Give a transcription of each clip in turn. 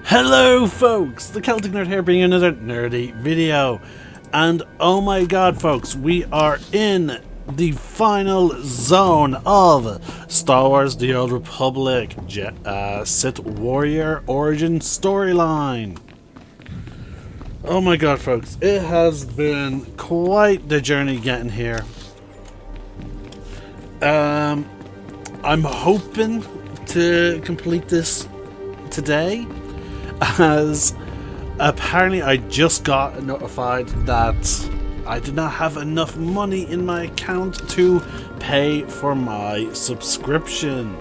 Hello folks, the Celtic Nerd here bringing another nerdy video. And oh my god folks, we are in the final zone of Star Wars The Old Republic Sith Warrior origin storyline. Oh my god folks, it has been quite the journey getting here. I'm hoping to complete this today, as apparently I just got notified that I did not have enough money in my account to pay for my subscription.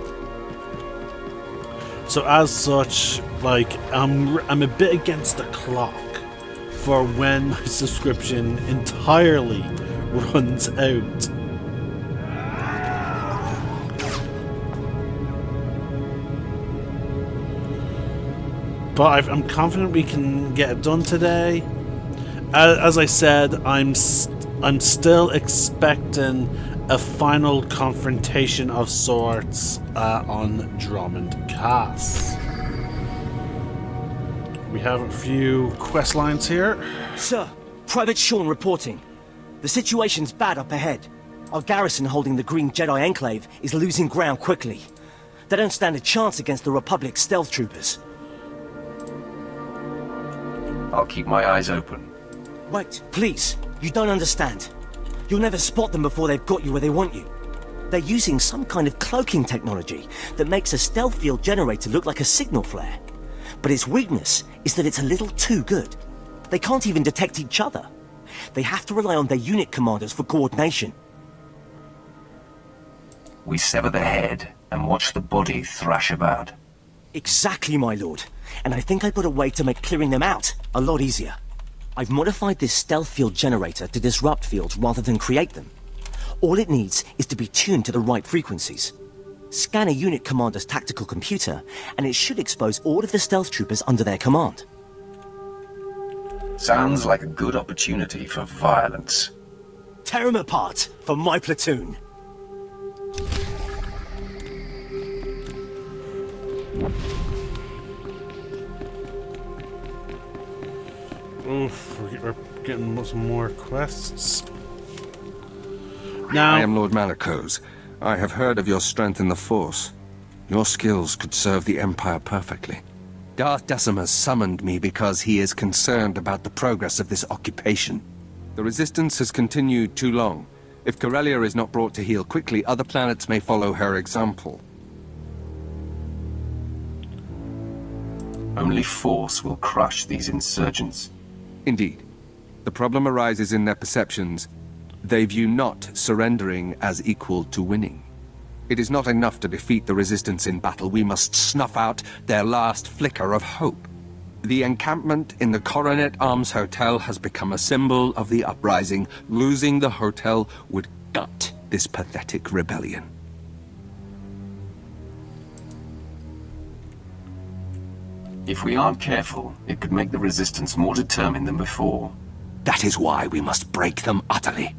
So as such, like, I'm a bit against the clock for when my subscription entirely runs out. But I'm confident we can get it done today. As I said, I'm still expecting a final confrontation of sorts on Drummond Cass. We have a few quest lines here. Sir, Private Sean reporting. The situation's bad up ahead. Our garrison holding the Green Jedi Enclave is losing ground quickly. They don't stand a chance against the Republic's stealth troopers. I'll keep my eyes open. Wait, please. You don't understand. You'll never spot them before they've got you where they want you. They're using some kind of cloaking technology that makes a stealth field generator look like a signal flare. But its weakness is that it's a little too good. They can't even detect each other. They have to rely on their unit commanders for coordination. We sever the head and watch the body thrash about. Exactly, my lord. And I think I've got a way to make clearing them out a lot easier. I've modified this stealth field generator to disrupt fields rather than create them. All it needs is to be tuned to the right frequencies. Scan a unit commander's tactical computer, and it should expose all of the stealth troopers under their command. Sounds like a good opportunity for violence. Tear them apart for my platoon. Oof, we're getting some more quests. Now, I am Lord Malakos. I have heard of your strength in the Force. Your skills could serve the Empire perfectly. Darth Decimus summoned me because he is concerned about the progress of this occupation. The Resistance has continued too long. If Corellia is not brought to heel quickly, other planets may follow her example. Only force will crush these insurgents. Indeed. The problem arises in their perceptions. They view not surrendering as equal to winning. It is not enough to defeat the Resistance in battle. We must snuff out their last flicker of hope. The encampment in the Coronet Arms Hotel has become a symbol of the uprising. Losing the hotel would gut this pathetic rebellion. If we aren't careful, it could make the Resistance more determined than before. That is why we must break them utterly,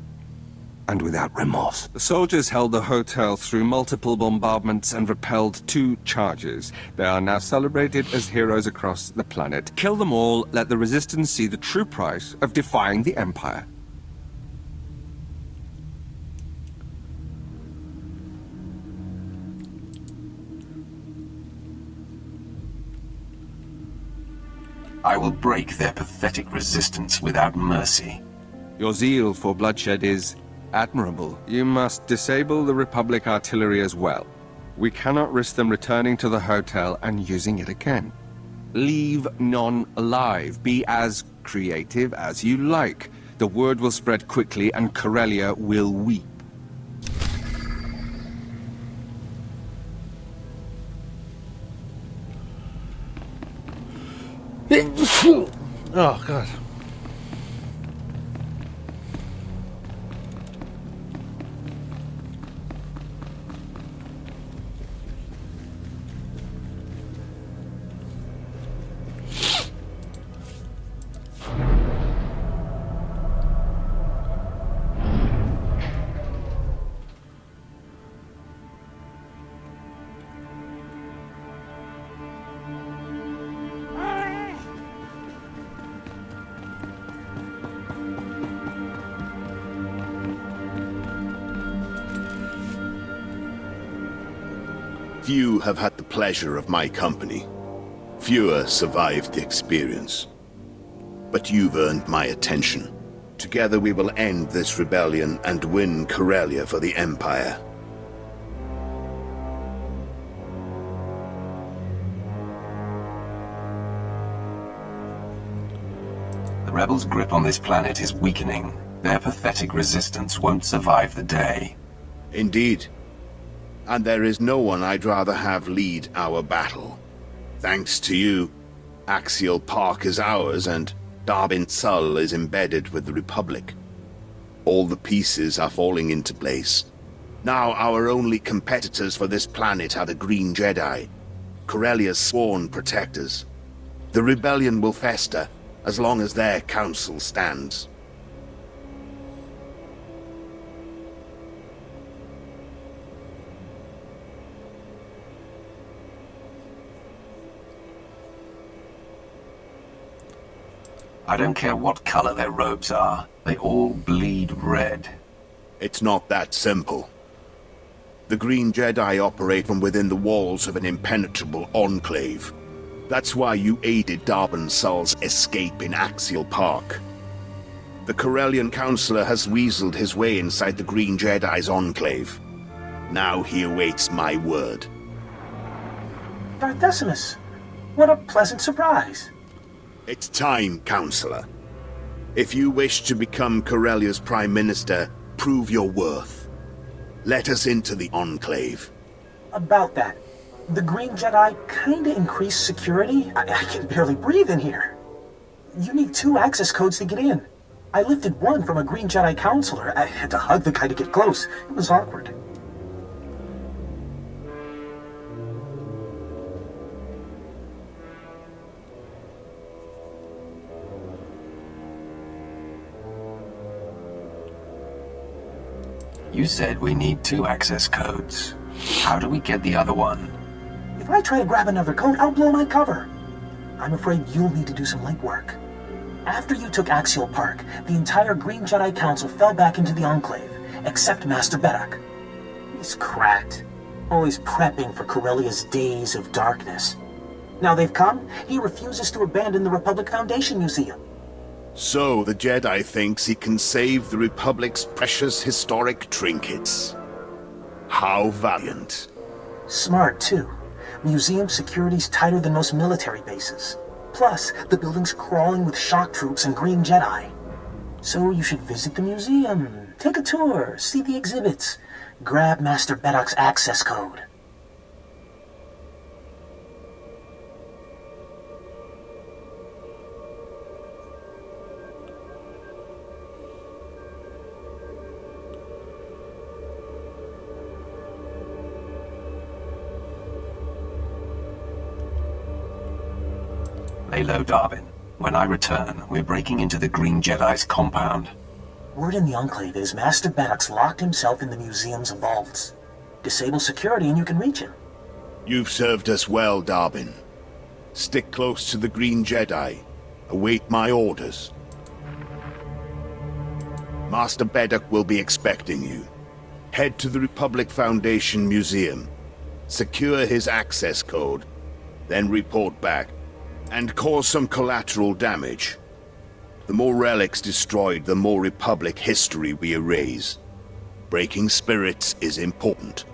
and without remorse. The soldiers held the hotel through multiple bombardments and repelled 2 charges. They are now celebrated as heroes across the planet. Kill them all, let the Resistance see the true price of defying the Empire. I will break their pathetic resistance without mercy. Your zeal for bloodshed is admirable. You must disable the Republic artillery as well. We cannot risk them returning to the hotel and using it again. Leave none alive. Be as creative as you like. The word will spread quickly and Corellia will weep. oh god. Few have had the pleasure of my company. Fewer survived the experience. But you've earned my attention. Together we will end this rebellion and win Corellia for the Empire. The rebels' grip on this planet is weakening. Their pathetic resistance won't survive the day. Indeed. And there is no one I'd rather have lead our battle. Thanks to you, Axial Park is ours and Darbin Sul is embedded with the Republic. All the pieces are falling into place. Now our only competitors for this planet are the Green Jedi, Corellia's sworn protectors. The rebellion will fester as long as their council stands. I don't care what color their robes are. They all bleed red. It's not that simple. The Green Jedi operate from within the walls of an impenetrable enclave. That's why you aided Darbin Sul's escape in Axial Park. The Corellian Councillor has weaseled his way inside the Green Jedi's enclave. Now he awaits my word. Darth Decimus, what a pleasant surprise. It's time, Councillor. If you wish to become Corellia's Prime Minister, prove your worth. Let us into the Enclave. About that, the Green Jedi kinda increased security. I can barely breathe in here. You need 2 access codes to get in. I lifted one from a Green Jedi Councillor. I had to hug the guy to get close. It was awkward. You said we need 2 access codes. How do we get the other one? If I try to grab another code, I'll blow my cover. I'm afraid you'll need to do some legwork. After you took Axial Park, the entire Green Jedi Council fell back into the Enclave, except Master Beddock. He's cracked, always prepping for Corellia's days of darkness. Now they've come, he refuses to abandon the Republic Foundation Museum. So the Jedi thinks he can save the Republic's precious historic trinkets. How valiant. Smart, too. Museum security's tighter than most military bases. Plus, the building's crawling with shock troops and Green Jedi. So you should visit the museum, take a tour, see the exhibits, grab Master Beddock's access code. Lay low, Darbin. When I return, we're breaking into the Green Jedi's compound. Word in the Enclave is Master Beddock's locked himself in the museum's vaults. Disable security and you can reach him. You've served us well, Darbin. Stick close to the Green Jedi. Await my orders. Master Beddock will be expecting you. Head to the Republic Foundation Museum. Secure his access code. Then report back. And cause some collateral damage. The more relics destroyed, the more Republic history we erase. Breaking spirits is important.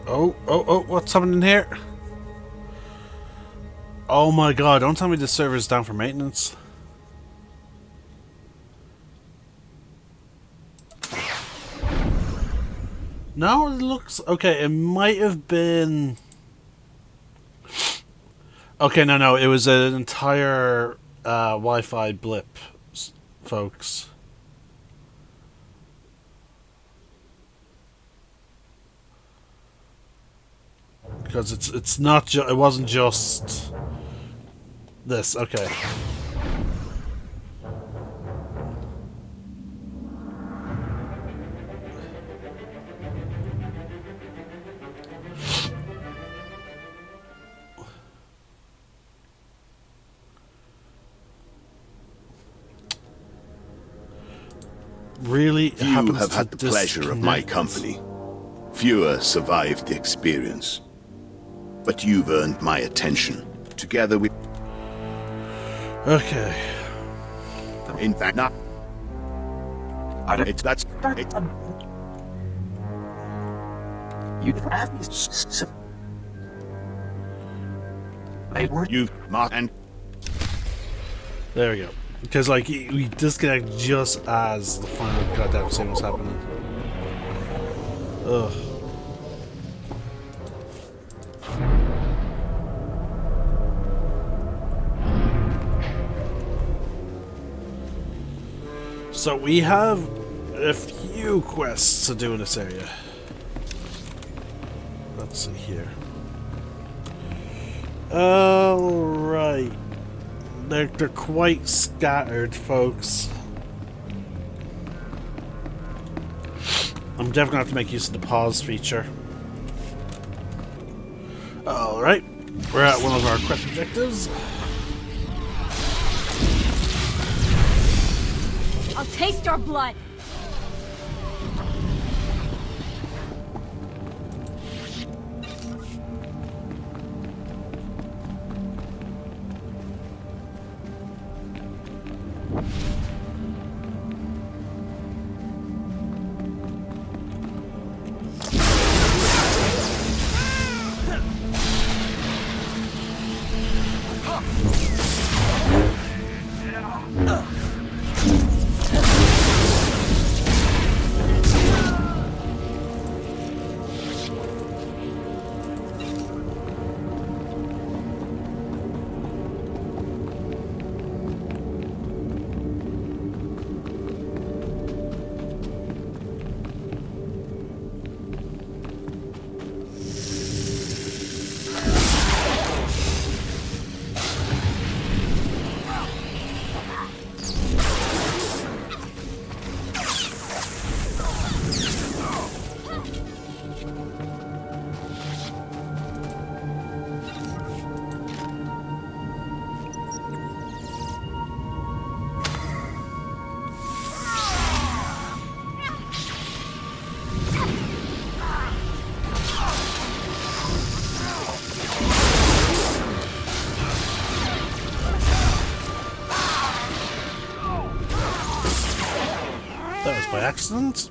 Oh, what's happening here? Oh my god, don't tell me the server's down for maintenance. No, it looks... Okay, it might have been... Okay, no, it was an entire Wi-Fi blip, folks. Because it's not it wasn't just this, okay. really Few happens have to had the pleasure of my disconnect. company. Fewer survived the experience. But you've earned my attention. Together we... Okay. In fact, not... I don't... It's... That's... It's... You... They... You've... Mark and... There we go. Because, like, we disconnect just as the final goddamn scene was happening. Ugh. So we have a few quests to do in this area. Let's see here. Alright. They're quite scattered, folks. I'm definitely gonna have to make use of the pause feature. Alright. We're at one of our quest objectives. I'll taste your blood! That was by accident.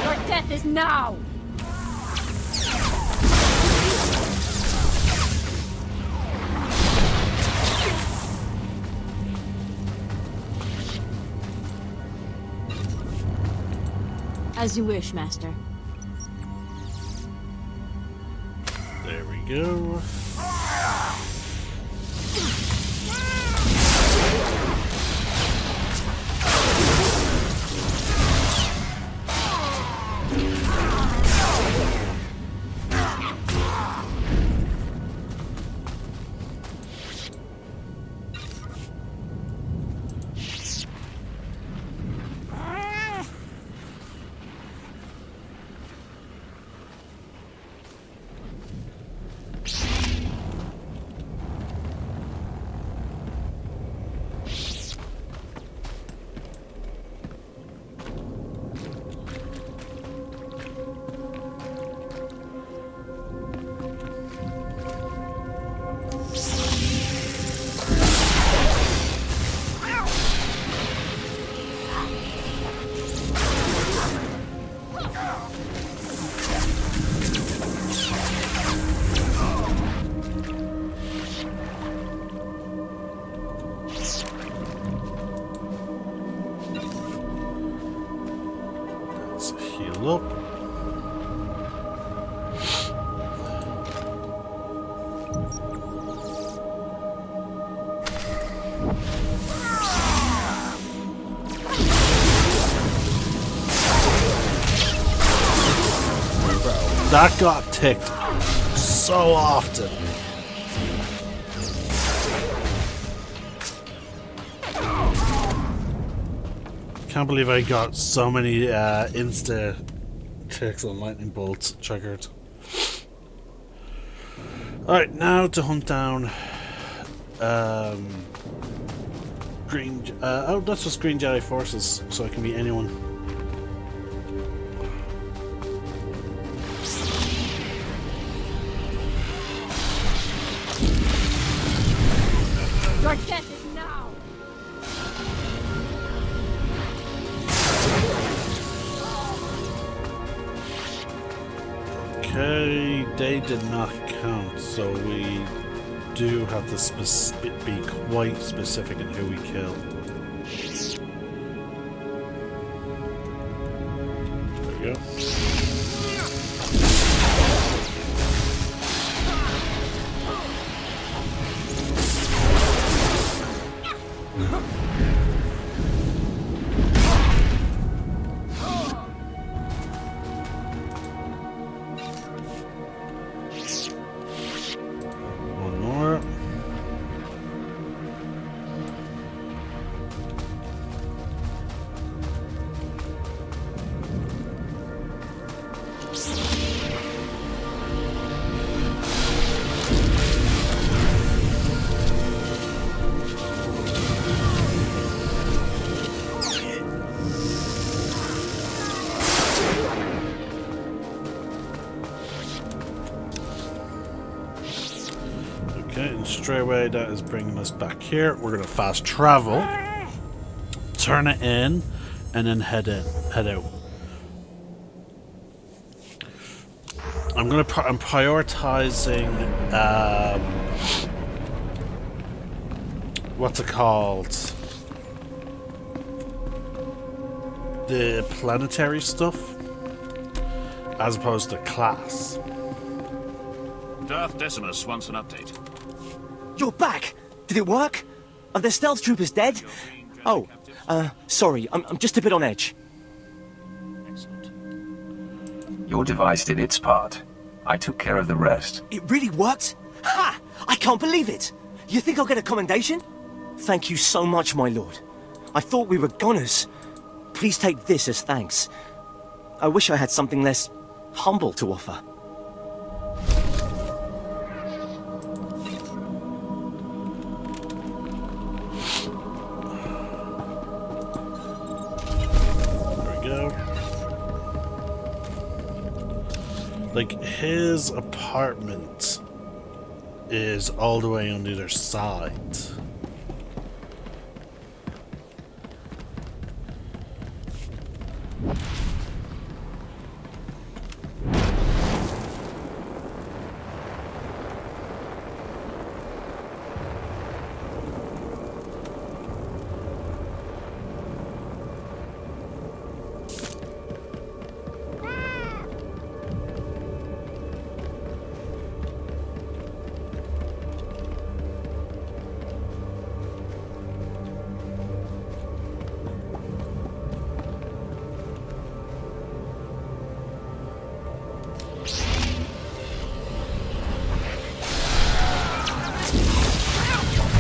Your death is now! As you wish, Master. There we go. That got ticked so often. Can't believe I got so many insta ticks on lightning bolts triggered. Alright, now to hunt down green. Oh, that's just green Jedi forces, so it can be anyone. Your death is now! Okay, they did not count, so we do have to be quite specific in who we kill. There we go. One more. Okay, and straight away that is bringing us back here. We're gonna fast travel, turn it in, and then head out. I'm prioritizing what's it called? The planetary stuff as opposed to class. Darth Decimus wants an update. You're back! Did it work? Are the stealth troopers dead? Oh, sorry, I'm just a bit on edge. Excellent. Your device did its part. I took care of the rest. It really worked? Ha! I can't believe it! You think I'll get a commendation? Thank you so much, my lord. I thought we were goners. Please take this as thanks. I wish I had something less humble to offer. There we go. Like, his apartment is all the way on the other side.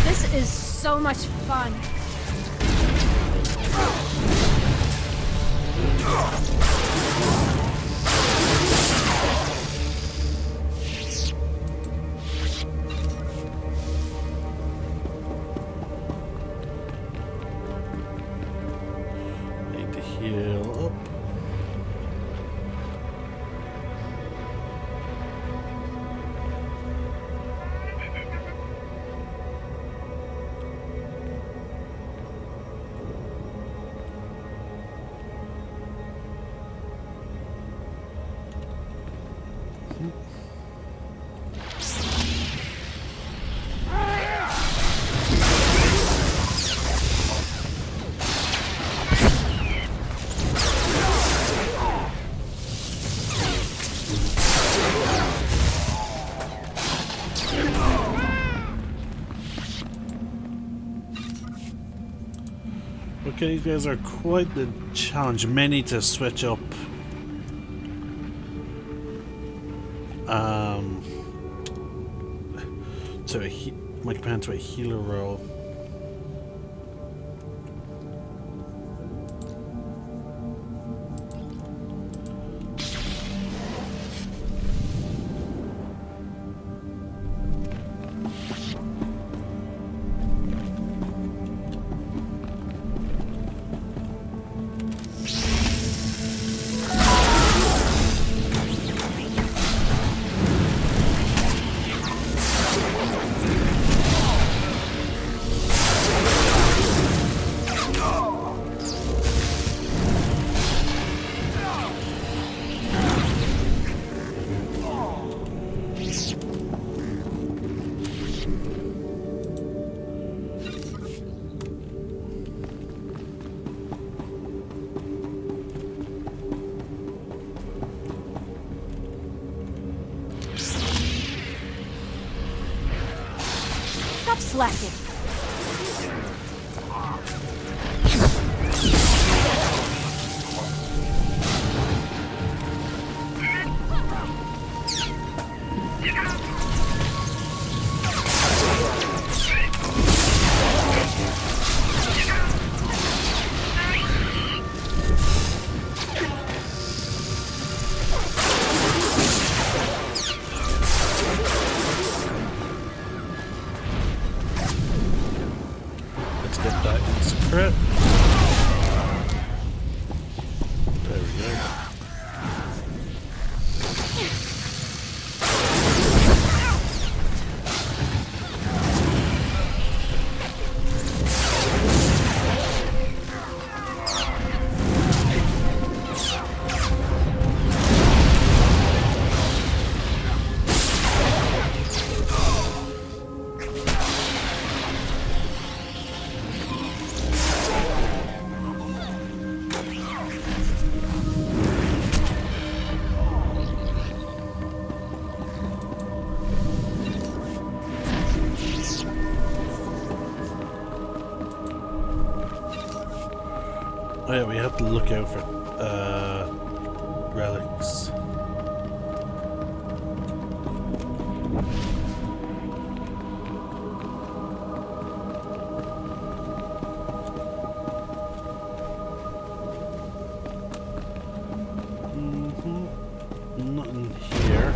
This is so much fun. Need to heal up. Okay, you guys are quite the challenge. May need to switch up my companion to a healer role. Stop slacking. Let's get that instant crit. There we go. Oh yeah, we have to look out for relics. Nothing here.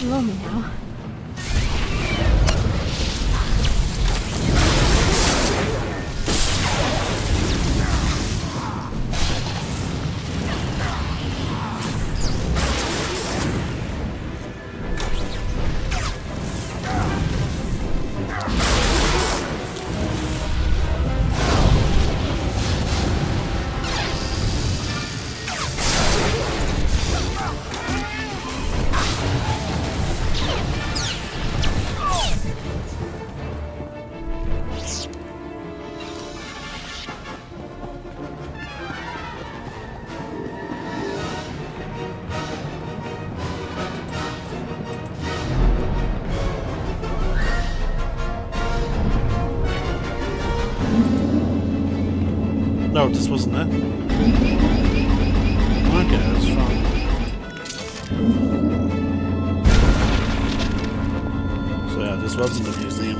Blow me now. No, this wasn't it. Okay, that's fine. So yeah, this wasn't the museum.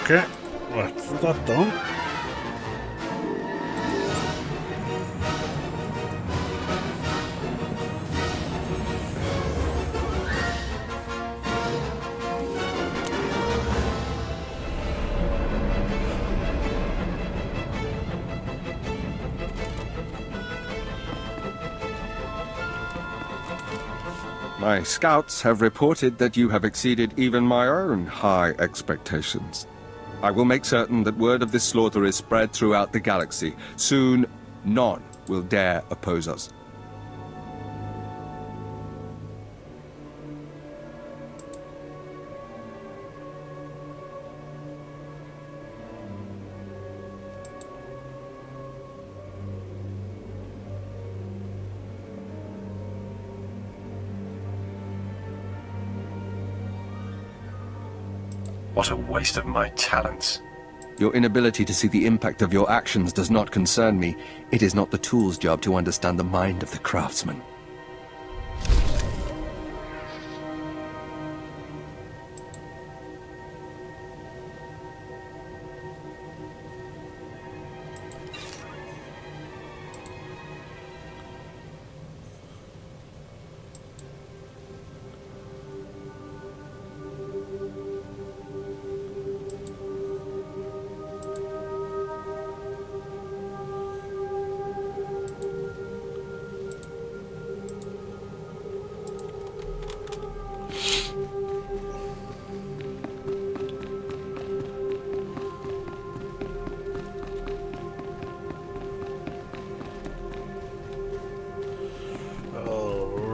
Okay, what's that done? My scouts have reported that you have exceeded even my own high expectations. I will make certain that word of this slaughter is spread throughout the galaxy. Soon, none will dare oppose us. What a waste of my talents. Your inability to see the impact of your actions does not concern me. It is not the tool's job to understand the mind of the craftsman.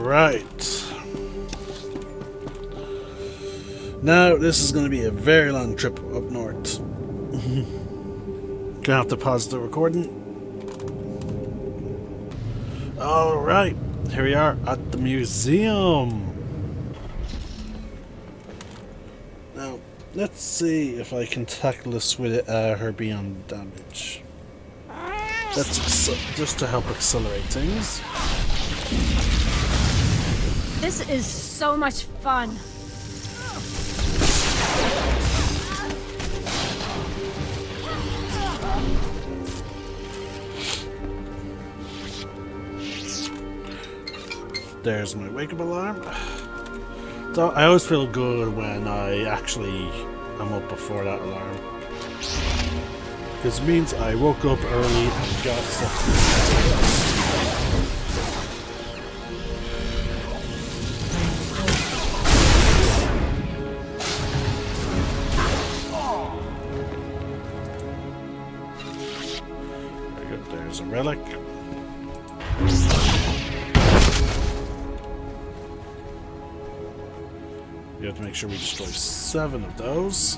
Right. Now, this is going to be a very long trip up north. Gonna have to pause the recording. Alright, here we are at the museum. Now, let's see if I can tackle this with her beyond damage. That's just to help accelerate things. This is so much fun. There's my wake-up alarm. So I always feel good when I actually am up before that alarm. Because it means I woke up early and got stuff. There's a relic. We have to make sure we destroy 7 of those.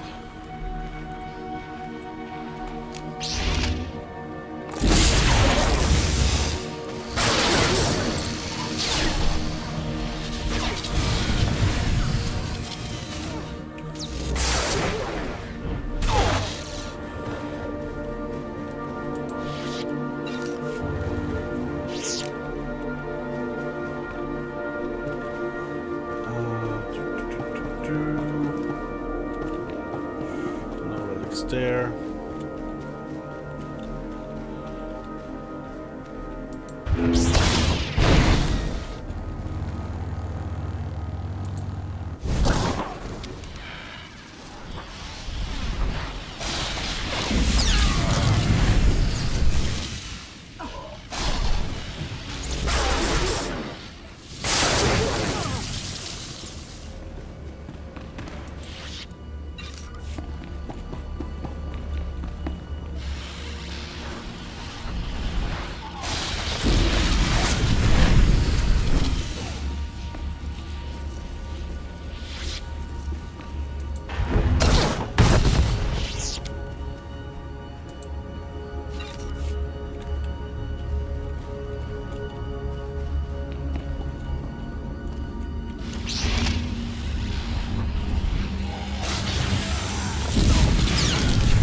No relics there.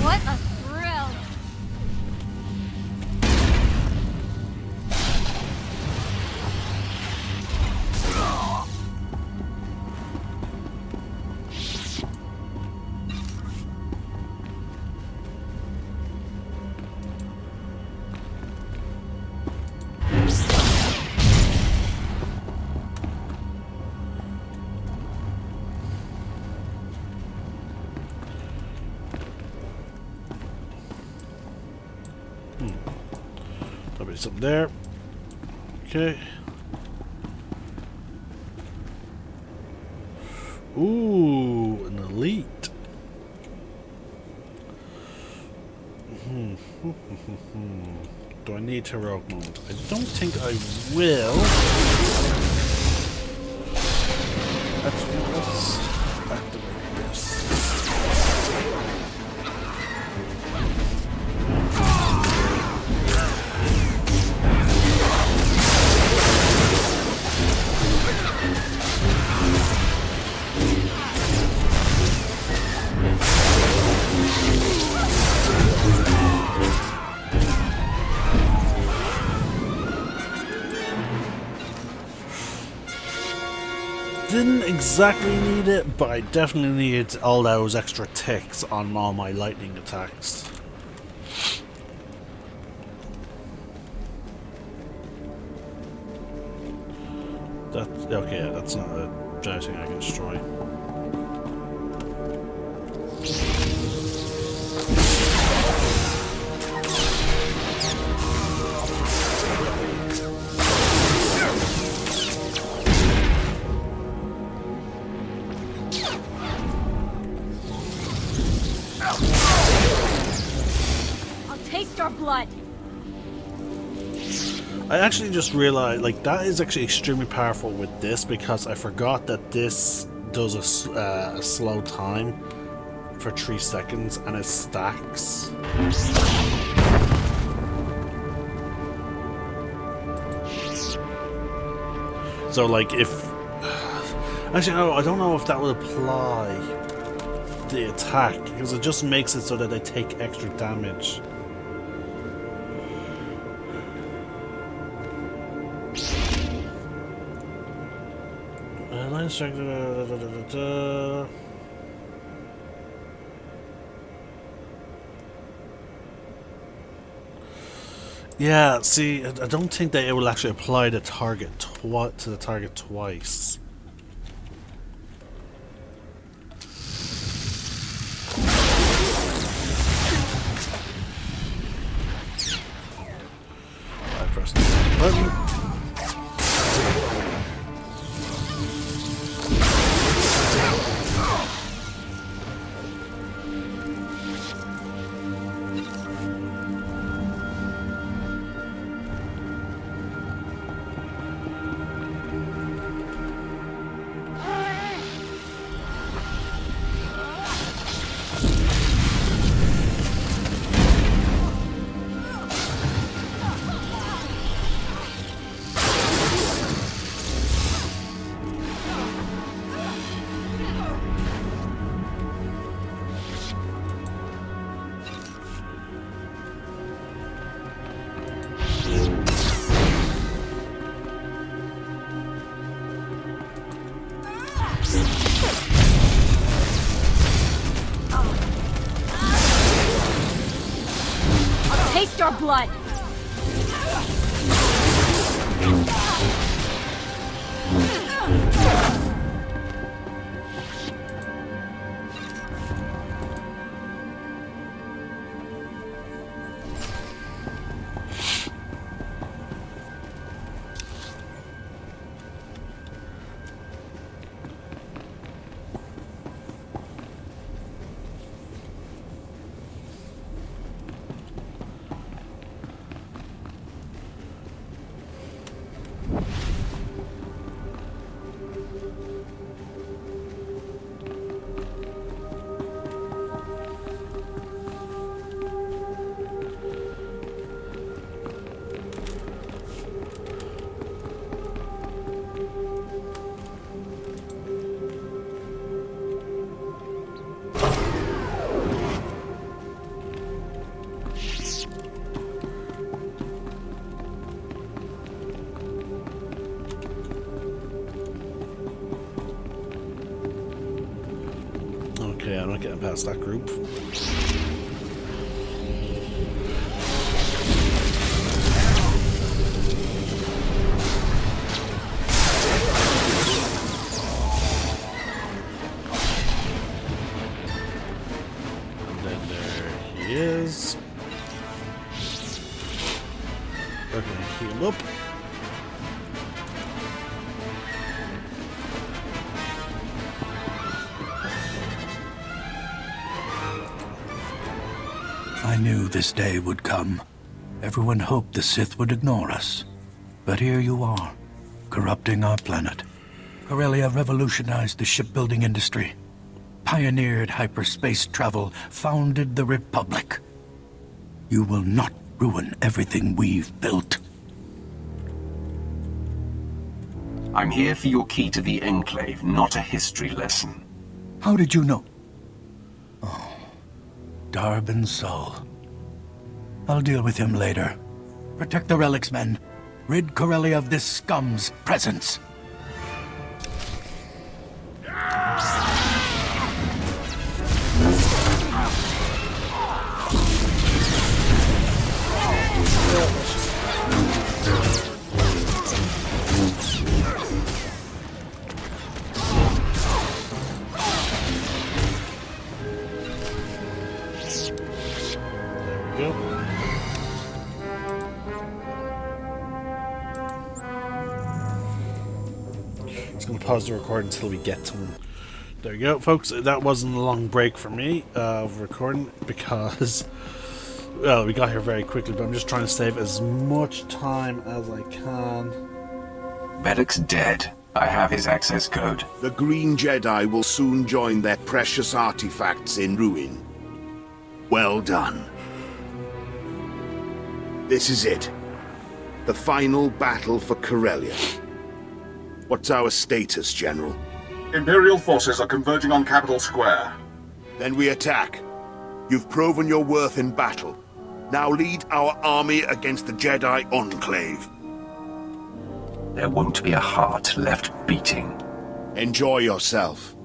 What a thrill! Probably something there. Okay. Ooh, an elite. Do I need heroic moment? I don't think I will. Actually, let's activate this. Didn't exactly need it, but I definitely needed all those extra ticks on all my lightning attacks. That's okay, yeah, that's not a giant thing I can destroy. Taste our blood. I actually just realized, like, that is actually extremely powerful with this because I forgot that this does a slow time for 3 seconds and it stacks. So, like, if... Actually, no, I don't know if that would apply the attack because it just makes it so that they take extra damage. Line strike. Yeah, see, I don't think that it will actually apply the target to the target twice. I pressed the button. Taste our blood. Okay, I'm not getting past that group. And then there he is. Okay. heal up. I knew this day would come. Everyone hoped the Sith would ignore us. But here you are, corrupting our planet. Corellia revolutionized the shipbuilding industry, pioneered hyperspace travel, founded the Republic. You will not ruin everything we've built. I'm here for your key to the Enclave, not a history lesson. How did you know? Oh, Darbin Sol. I'll deal with him later. Protect the relics, men. Rid Corellia of this scum's presence. Pause the record until we get to him. There we go, folks. That wasn't a long break for me of recording because, well, we got here very quickly, but I'm just trying to save as much time as I can. Medic's dead. I have his access code. The Green Jedi will soon join their precious artifacts in ruin. Well done. This is it. The final battle for Corellia. What's our status, General? Imperial forces are converging on Capital Square. Then we attack. You've proven your worth in battle. Now lead our army against the Jedi Enclave. There won't be a heart left beating. Enjoy yourself.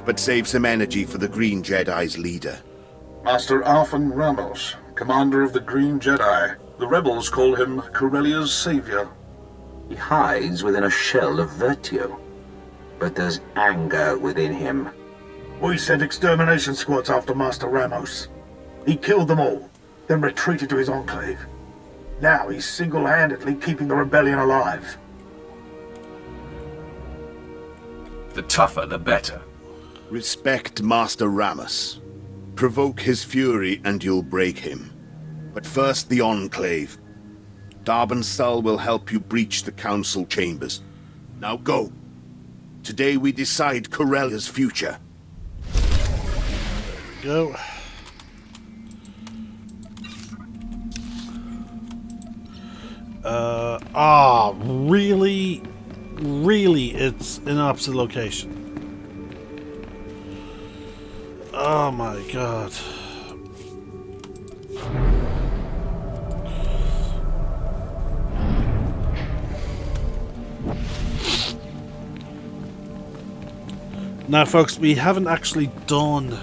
But save some energy for the Green Jedi's leader. Master Arfan Ramos, commander of the Green Jedi. The rebels call him Corellia's savior. He hides within a shell of virtue, but there's anger within him. We sent extermination squads after Master Ramos. He killed them all, then retreated to his enclave. Now he's single-handedly keeping the rebellion alive. The tougher, the better. Respect Master Ramos. Provoke his fury and you'll break him. But first the Enclave. Darbin Sol will help you breach the Council chambers. Now go. Today we decide Corellia's future. Go. Really? Really, it's in opposite location. Oh my god. Now, folks, we haven't actually done...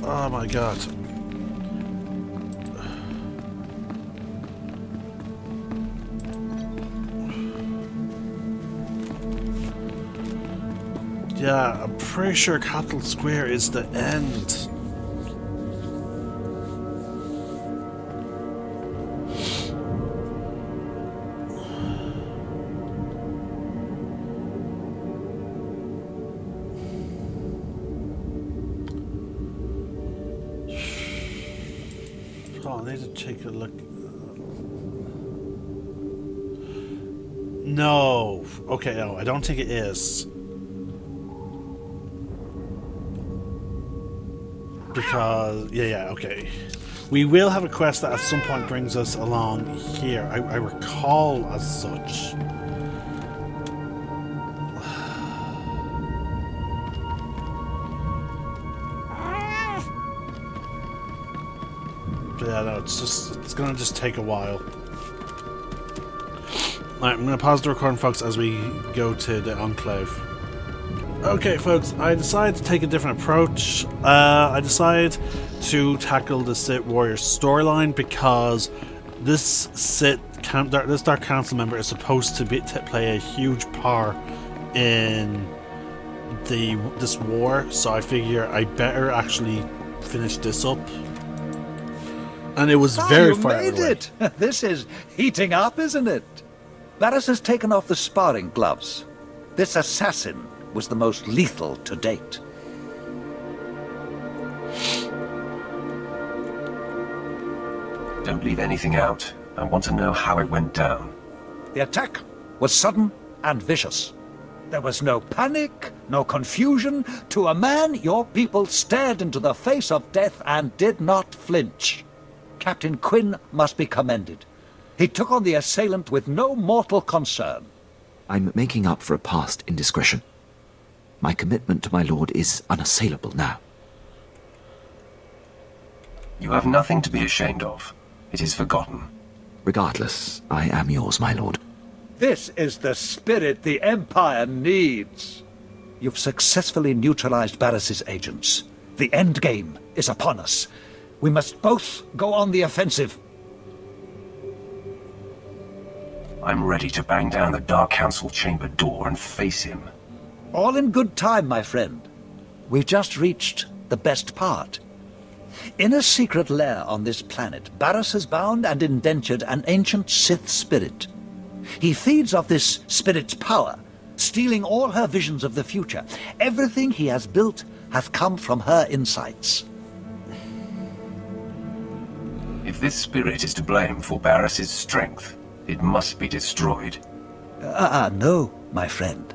Oh my god. Yeah, I'm pretty sure Capital Square is the end. Oh, I need to take a look. No. Okay, no, I don't think it is. Because, yeah, okay. We will have a quest that at some point brings us along here. I recall as such. But yeah, no, it's gonna just take a while. Alright, I'm gonna pause the recording, folks, as we go to the Enclave. Okay, folks, I decided to take a different approach. I decided to tackle the Sith Warrior storyline because this this Dark Council member is supposed to play a huge part in this war. So I figure I better actually finish this up. And it was very you far made away. it! This is heating up, isn't it? Barris has taken off the sparring gloves. This assassin was the most lethal to date. Don't leave anything out. I want to know how it went down. The attack was sudden and vicious. There was no panic, no confusion. To a man, your people stared into the face of death and did not flinch. Captain Quinn must be commended. He took on the assailant with no mortal concern. I'm making up for a past indiscretion. My commitment to my lord is unassailable now. You have nothing to be ashamed of. It is forgotten. Regardless, I am yours, my lord. This is the spirit the Empire needs. You've successfully neutralized Barris's agents. The end game is upon us. We must both go on the offensive. I'm ready to bang down the Dark Council chamber door and face him. All in good time, my friend. We've just reached the best part. In a secret lair on this planet, Barris has bound and indentured an ancient Sith spirit. He feeds off this spirit's power, stealing all her visions of the future. Everything he has built hath come from her insights. If this spirit is to blame for Barris's strength, it must be destroyed. No, my friend.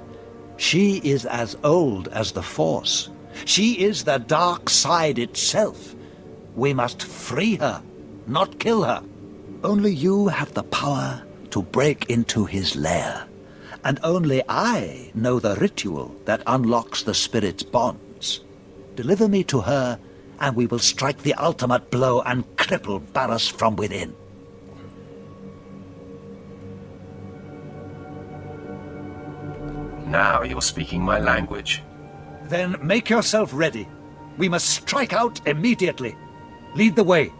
She is as old as the Force. She is the dark side itself. We must free her, not kill her. Only you have the power to break into his lair. And only I know the ritual that unlocks the spirit's bonds. Deliver me to her, and we will strike the ultimate blow and cripple Barris from within. Now you're speaking my language. Then make yourself ready. We must strike out immediately. Lead the way.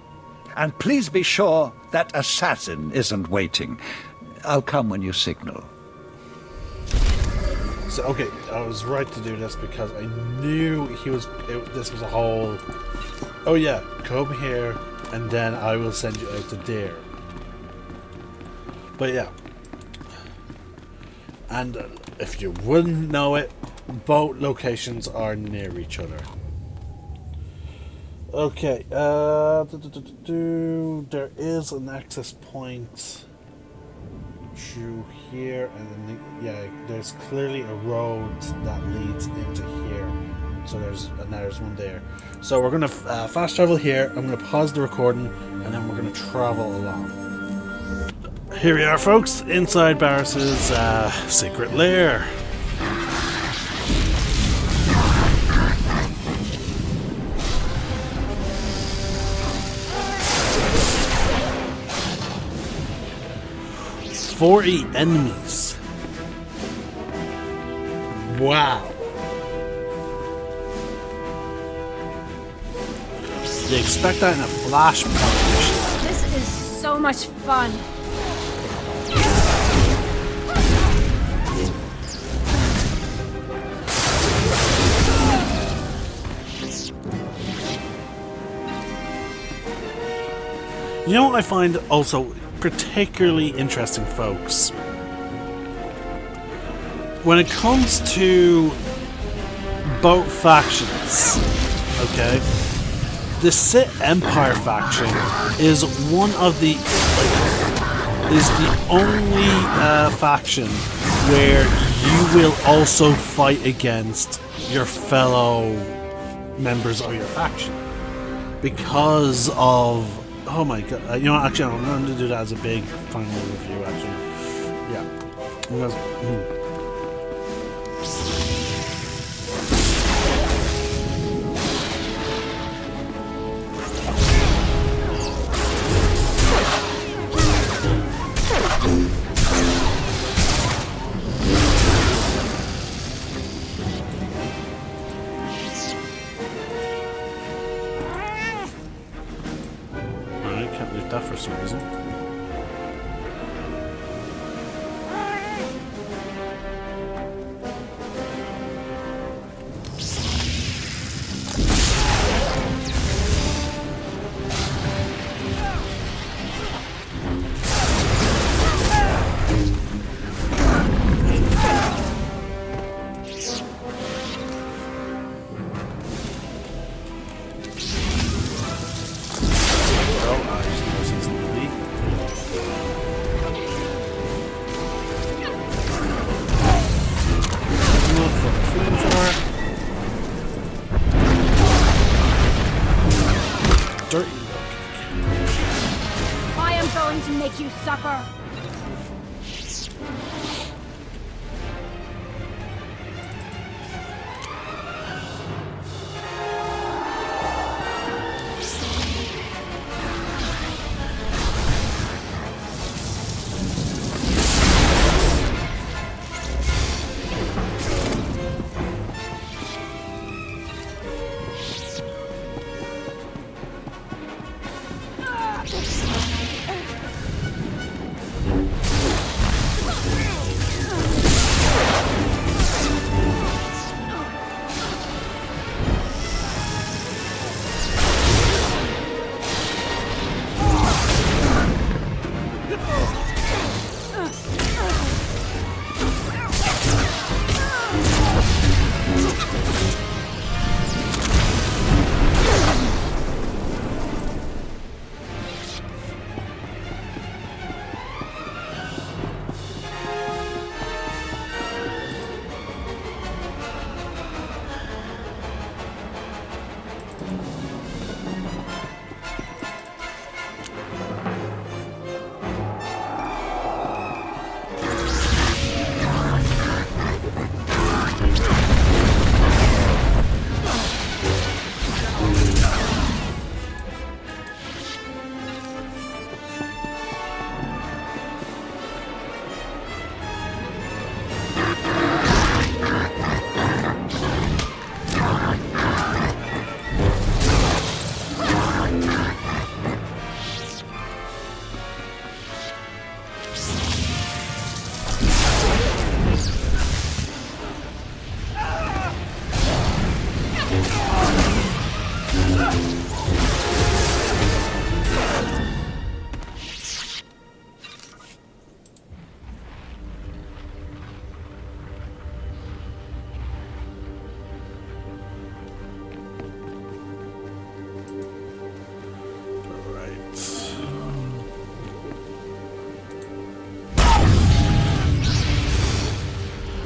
And please be sure that assassin isn't waiting. I'll come when you signal. So, okay, I was right to do this because I knew this was a whole... Oh yeah, come here and then I will send you out to there. But yeah. And if you wouldn't know it, both locations are near each other. Okay, there is an access point through here, and then yeah, there's clearly a road that leads into here. So there's one there. So we're gonna fast travel here. I'm gonna pause the recording, and then we're gonna travel along. Here we are, folks, inside Barris's secret lair. "40 enemies. Wow. They expect that in a flashpoint mission. This is so much fun. You know what I find also particularly interesting, folks? When it comes to both factions, okay, the Sith Empire faction is one of the only faction where you will also fight against your fellow members of your faction because of, oh my god, you know, actually I'm going to do that as a big final review, actually. Yeah. For some reason. going to make you suffer.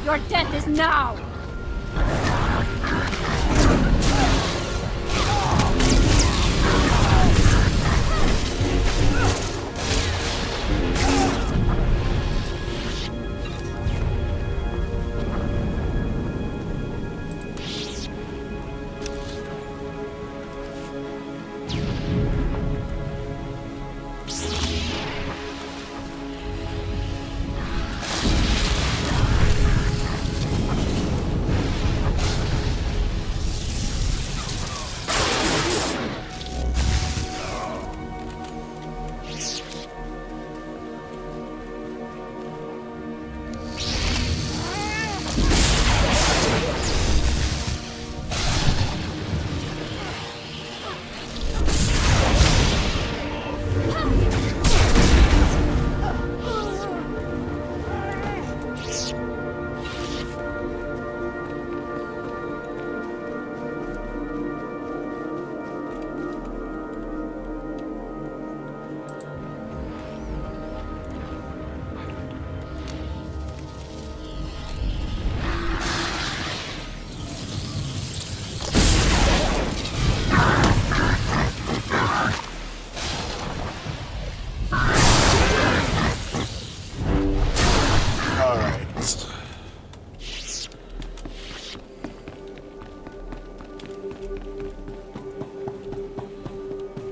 Your death is now!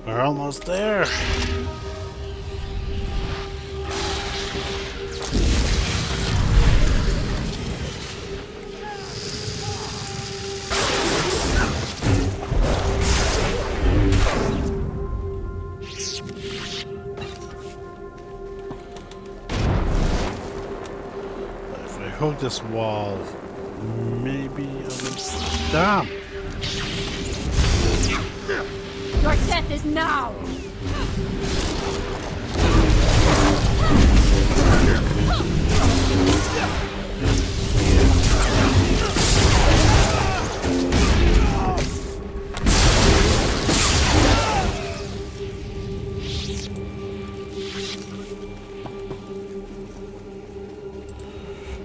We're almost there. If I hug this wall, maybe I'll... Damn! Your death is now!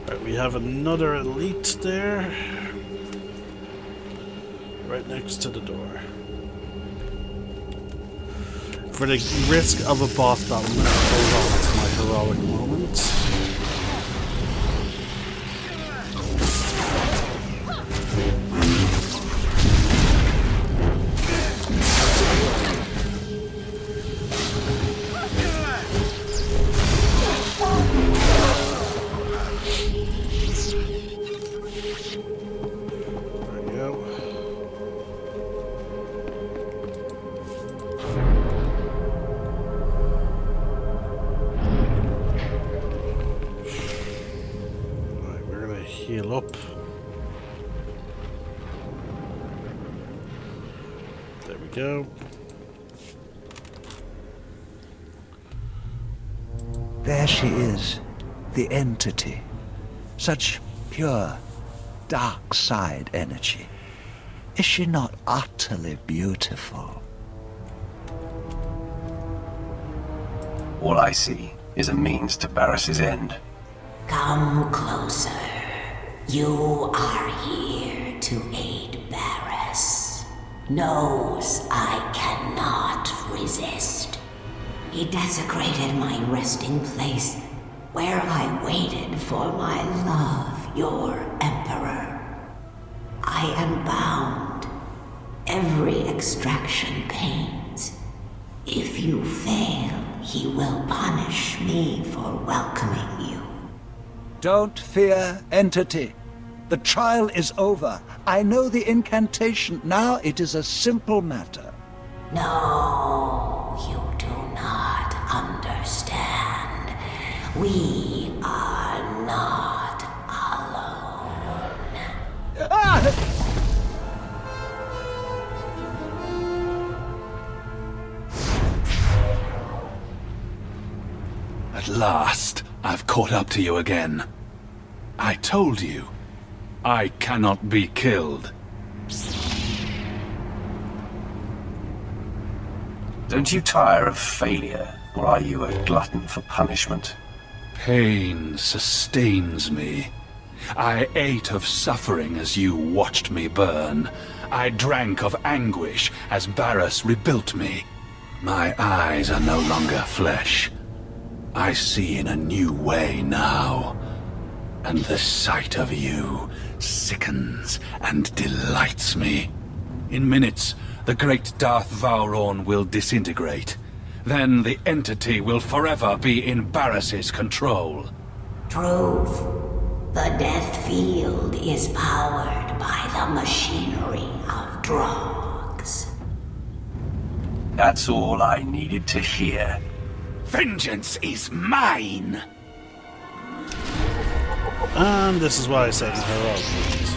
Right, we have another elite there. Right next to the door. For the risk of a boss battle, I'm going to hold on to my heroic moment. Heal up. There we go. There she is, the entity. Such pure, dark side energy. Is she not utterly beautiful? All I see is a means to Barris's end. Come closer. You are here to aid Barris. Knows I cannot resist. He desecrated my resting place, where I waited for my love, your Emperor. I am bound. Every extraction pains. If you fail, he will punish me for welcoming you. Don't fear, entity. The trial is over. I know the incantation. Now it is a simple matter. No, you do not understand. We are not alone. At last, I've caught up to you again. I told you, I cannot be killed. Don't you tire of failure, or are you a glutton for punishment? Pain sustains me. I ate of suffering as you watched me burn. I drank of anguish as Barris rebuilt me. My eyes are no longer flesh. I see in a new way now. And the sight of you sickens and delights me. In minutes, the great Darth Vowrawn will disintegrate. Then the entity will forever be in Barris's control. Truth. The Death Field is powered by the machinery of drugs. That's all I needed to hear. Vengeance is mine! And this is why I said heroic moment.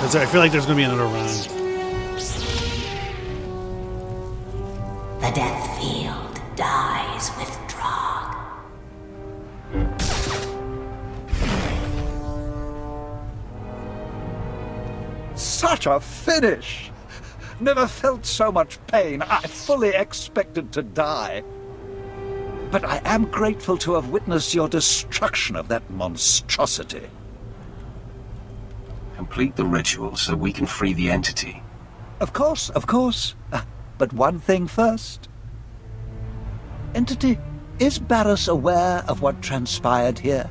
Because I feel like there's going to be another round. The Death Field dies with Drog. Such a finish! Never felt so much pain. I fully expected to die. But I am grateful to have witnessed your destruction of that monstrosity. Complete the ritual so we can free the entity. Of course, of course. But one thing first. Entity, is Barris aware of what transpired here?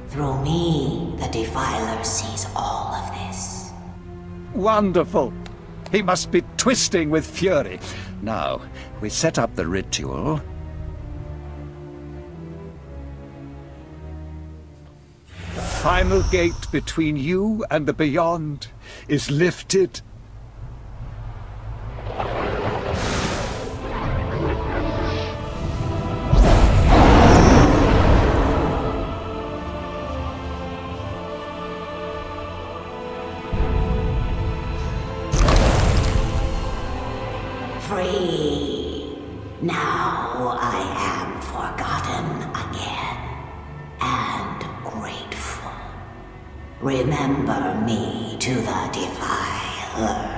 Through me, the Defiler sees all of this. Wonderful. He must be twisting with fury. Now, we set up the ritual. The final gate between you and the beyond is lifted. Free. Now I am forgotten again. And grateful. Remember me to the Defiler.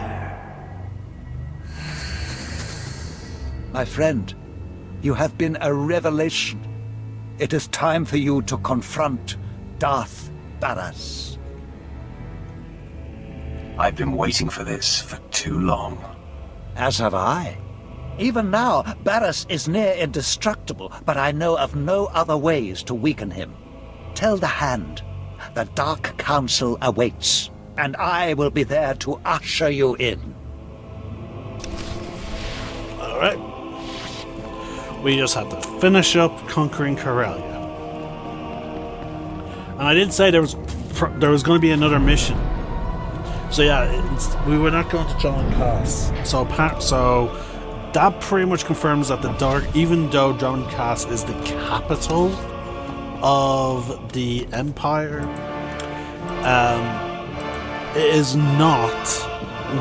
My friend, you have been a revelation. It is time for you to confront Darth Barras. I've been waiting for this for too long. As have I. Even now, Barras is near indestructible, but I know of no other ways to weaken him. Tell the Hand, the Dark Council awaits, and I will be there to usher you in. Alright. We just have to finish up conquering Corellia. And I did say there was going to be another mission. So yeah, we were not going to John Cass. So that pretty much confirms that the Dark, even though John Cass is the capital of the Empire, it is not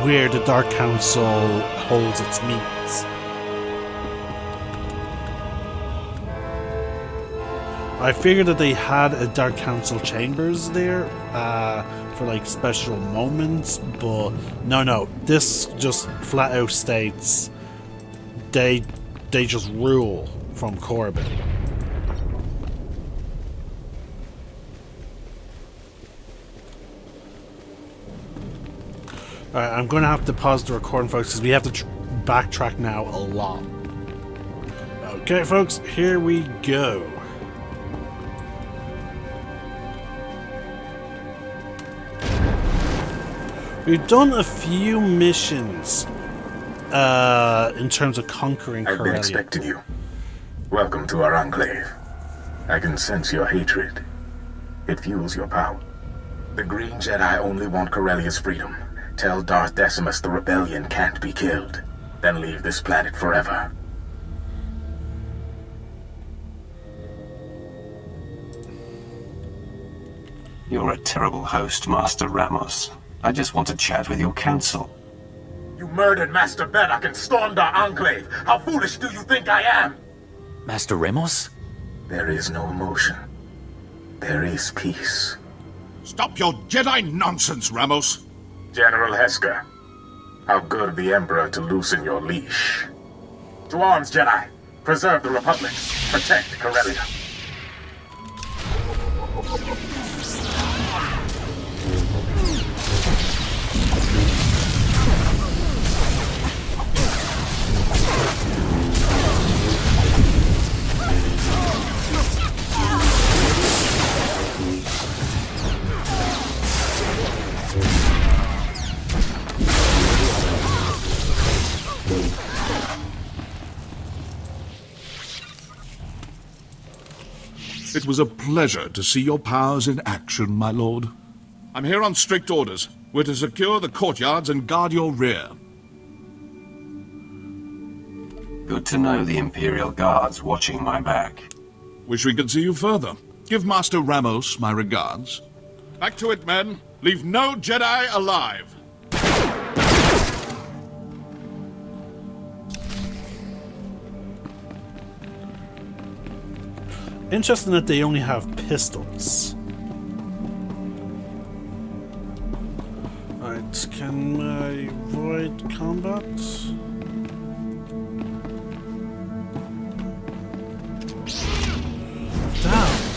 where the Dark Council holds its meetings. I figured that they had a Dark Council chambers there for like special moments, but no, this just flat out states they just rule from Corbin. Alright, I'm going to have to pause the recording, folks, because we have to backtrack now a lot. Okay, folks, here we go. We've done a few missions in terms of conquering I've been Corellia. expecting you. Welcome to our enclave. I can sense your hatred. It fuels your power. The Green Jedi only want Corellia's freedom. Tell Darth Decimus the rebellion can't be killed. Then leave this planet forever. You're a terrible host, Master Ramos. I just want to chat with your council. You murdered Master Beddock and stormed our enclave. How foolish do you think I am? Master Ramos? There is no emotion. There is peace. Stop your Jedi nonsense, Ramos. General Hesker, how good of the Emperor to loosen your leash. To arms, Jedi. Preserve the Republic. Protect Corellia. It was a pleasure to see your powers in action, my lord. I'm here on strict orders. We're to secure the courtyards and guard your rear. Good to know the Imperial Guard's watching my back. Wish we could see you further. Give Master Ramos my regards. Back to it, men. Leave no Jedi alive. Interesting that they only have pistols. Alright, can I avoid combat? Damn!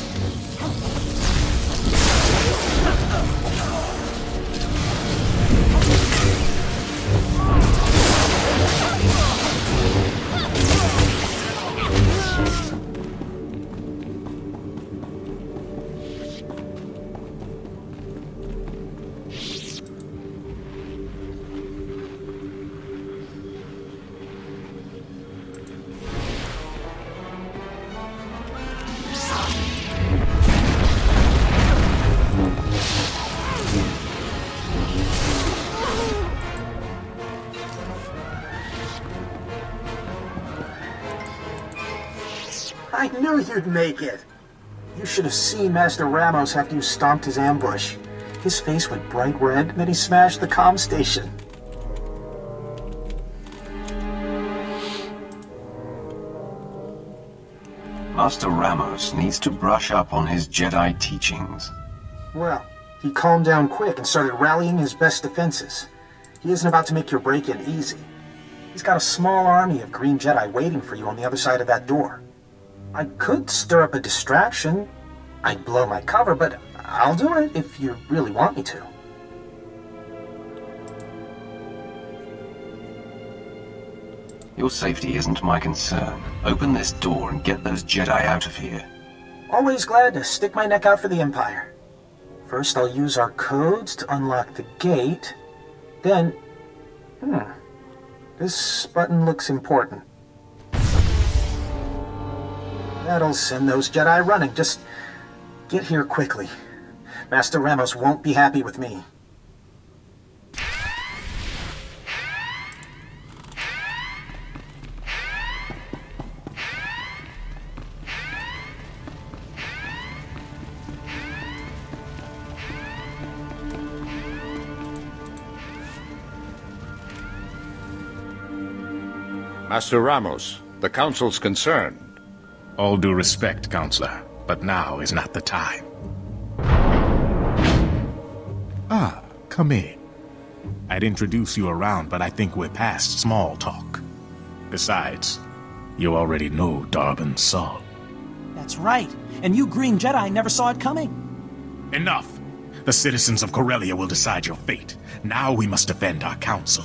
I knew you'd make it. You should have seen Master Ramos after you stomped his ambush. His face went bright red, then he smashed the comm station. Master Ramos needs to brush up on his Jedi teachings. Well, He calmed down quick and started rallying his best defenses. He isn't about to make your break-in easy. He's got a small army of Green Jedi waiting for you on the other side of that door. I could stir up a distraction. I'd blow my cover, but I'll do it if you really want me to. Your safety isn't my concern. Open this door and get those Jedi out of here. Always glad to stick my neck out for the Empire. First, I'll use our codes to unlock the gate. Then... this button looks important. That'll send those Jedi running. Just get here quickly. Master Ramos won't be happy with me. Master Ramos, the Council's concerned. All due respect, Counselor, but now is not the time. Ah, come in. I'd introduce you around, but I think we're past small talk. Besides, you already know Darbin Sol. That's right. And you Green Jedi never saw it coming. Enough! The citizens of Corellia will decide your fate. Now we must defend our council.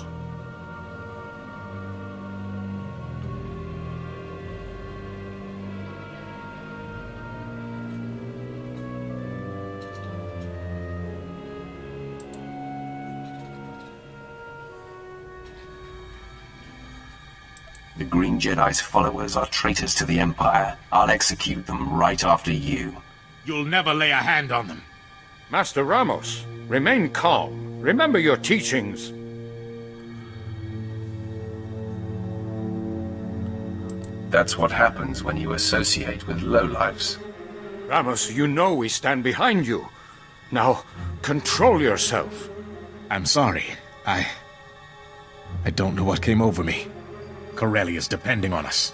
The Green Jedi's followers are traitors to the Empire. I'll execute them right after you. You'll never lay a hand on them. Master Ramos, remain calm. Remember your teachings. That's what happens when you associate with lowlifes. Ramos, you know we stand behind you. Now, control yourself. I'm sorry. I don't know what came over me. Corellia's depending on us.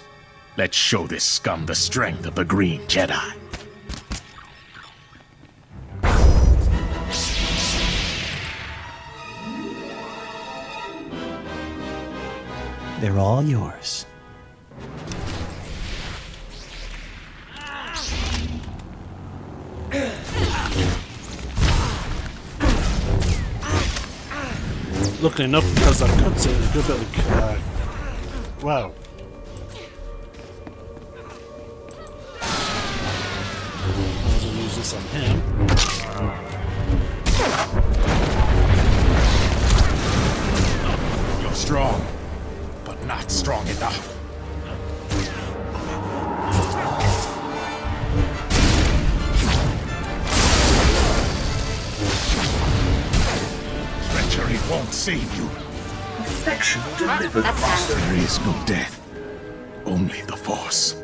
Let's show this scum the strength of the Green Jedi. They're all yours. Luckily enough, because that cutscene is a good bit of... wow. I'll use this on him. You're strong, but not strong enough. Treachery won't save you. Affection delivered, Master. There is no death, only the Force.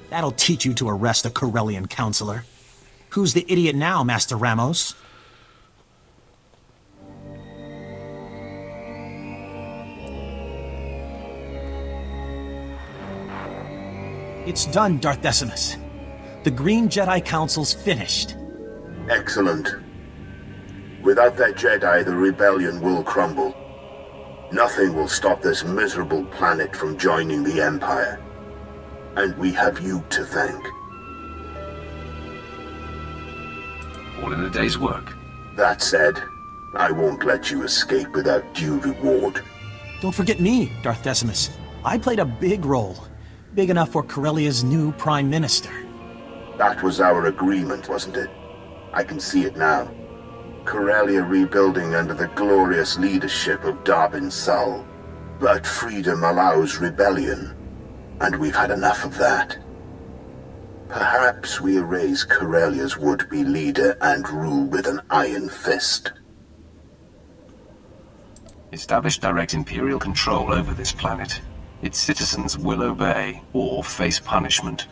That'll teach you to arrest a Corellian counselor. Who's the idiot now, Master Ramos? It's done, Darth Decimus. The Green Jedi Council's finished. Excellent. Without that Jedi, the rebellion will crumble. Nothing will stop this miserable planet from joining the Empire. And we have you to thank. All in a day's work. That said, I won't let you escape without due reward. Don't forget me, Darth Decimus. I played a big role. Big enough for Corellia's new Prime Minister. That was our agreement, wasn't it? I can see it now. Corellia rebuilding under the glorious leadership of Darbin Sol. But freedom allows rebellion, and we've had enough of that. Perhaps we erase Corellia's would-be leader and rule with an iron fist. Establish direct Imperial control over this planet. Its citizens will obey or face punishment.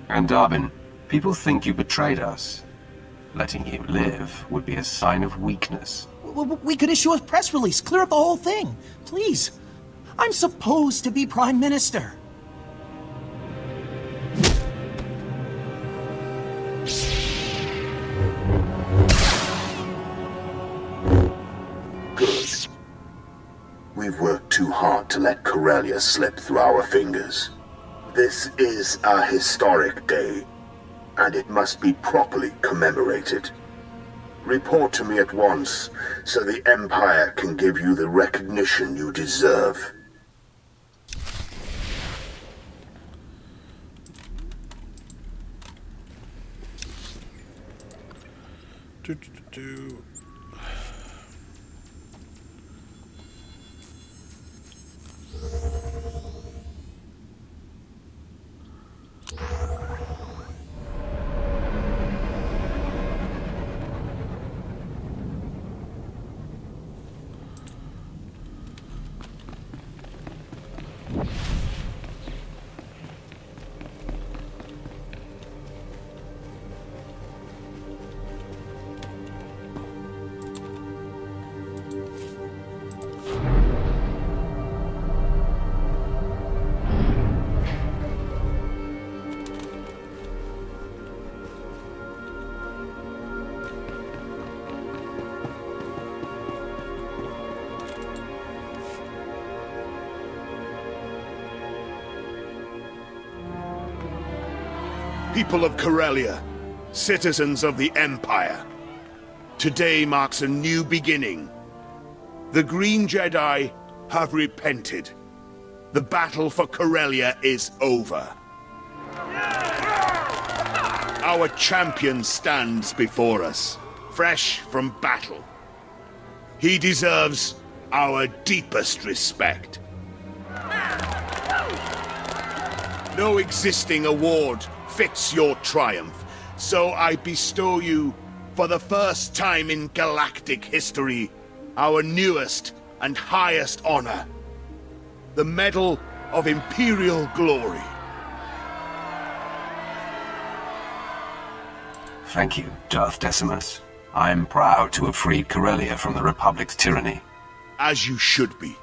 And Darbin, people think you betrayed us. Letting you live would be a sign of weakness. We could issue a press release, clear up the whole thing. Please. I'm supposed to be Prime Minister. Good. We've worked too hard to let Corellia slip through our fingers. This is a historic day, and it must be properly commemorated. Report to me at once, so the Empire can give you the recognition you deserve. People of Corellia, citizens of the Empire, today marks a new beginning. The Green Jedi have repented. The battle for Corellia is over. Our champion stands before us, fresh from battle. He deserves our deepest respect. No existing award fits your triumph, so I bestow you, for the first time in galactic history, our newest and highest honor, the Medal of Imperial Glory. Thank you, Darth Decimus. I am proud to have freed Corellia from the Republic's tyranny. As you should be.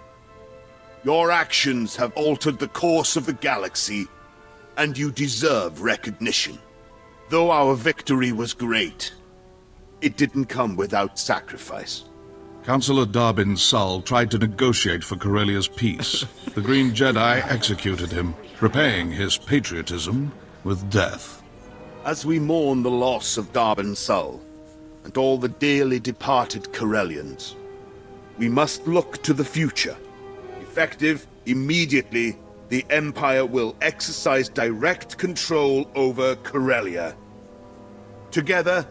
Your actions have altered the course of the galaxy, and you deserve recognition. Though our victory was great, it didn't come without sacrifice. Councillor Darbin Sull tried to negotiate for Corellia's peace. The Green Jedi executed him, repaying his patriotism with death. As we mourn the loss of Darbin Sull, and all the dearly departed Corellians, we must look to the future. Effective immediately, the Empire will exercise direct control over Corellia. Together,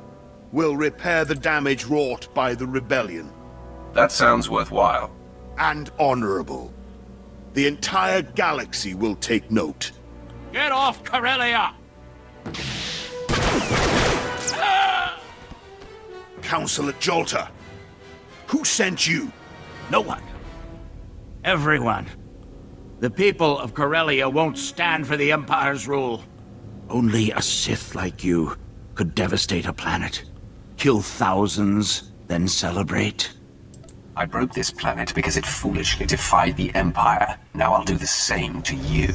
we'll repair the damage wrought by the rebellion. That sounds worthwhile. And honorable. The entire galaxy will take note. Get off Corellia! Councillor Jolter, who sent you? No one. Everyone. The people of Corellia won't stand for the Empire's rule. Only a Sith like you could devastate a planet, kill thousands, then celebrate. I broke this planet because it foolishly defied the Empire. Now I'll do the same to you.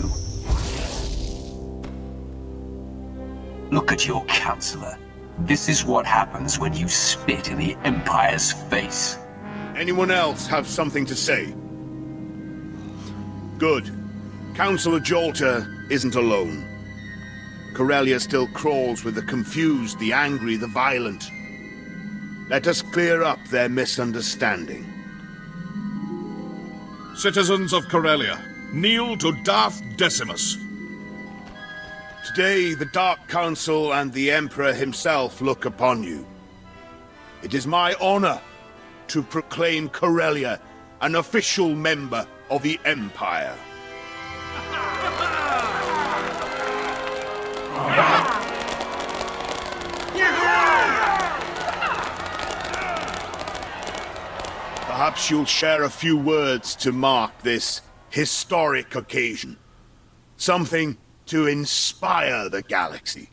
Look at your Counselor. This is what happens when you spit in the Empire's face. Anyone else have something to say? Good. Councillor Jolter isn't alone. Corellia still crawls with the confused, the angry, the violent. Let us clear up their misunderstanding. Citizens of Corellia, kneel to Darth Decimus. Today, the Dark Council and the Emperor himself look upon you. It is my honor to proclaim Corellia an official member of the Empire. Perhaps you'll share a few words to mark this historic occasion. Something to inspire the galaxy.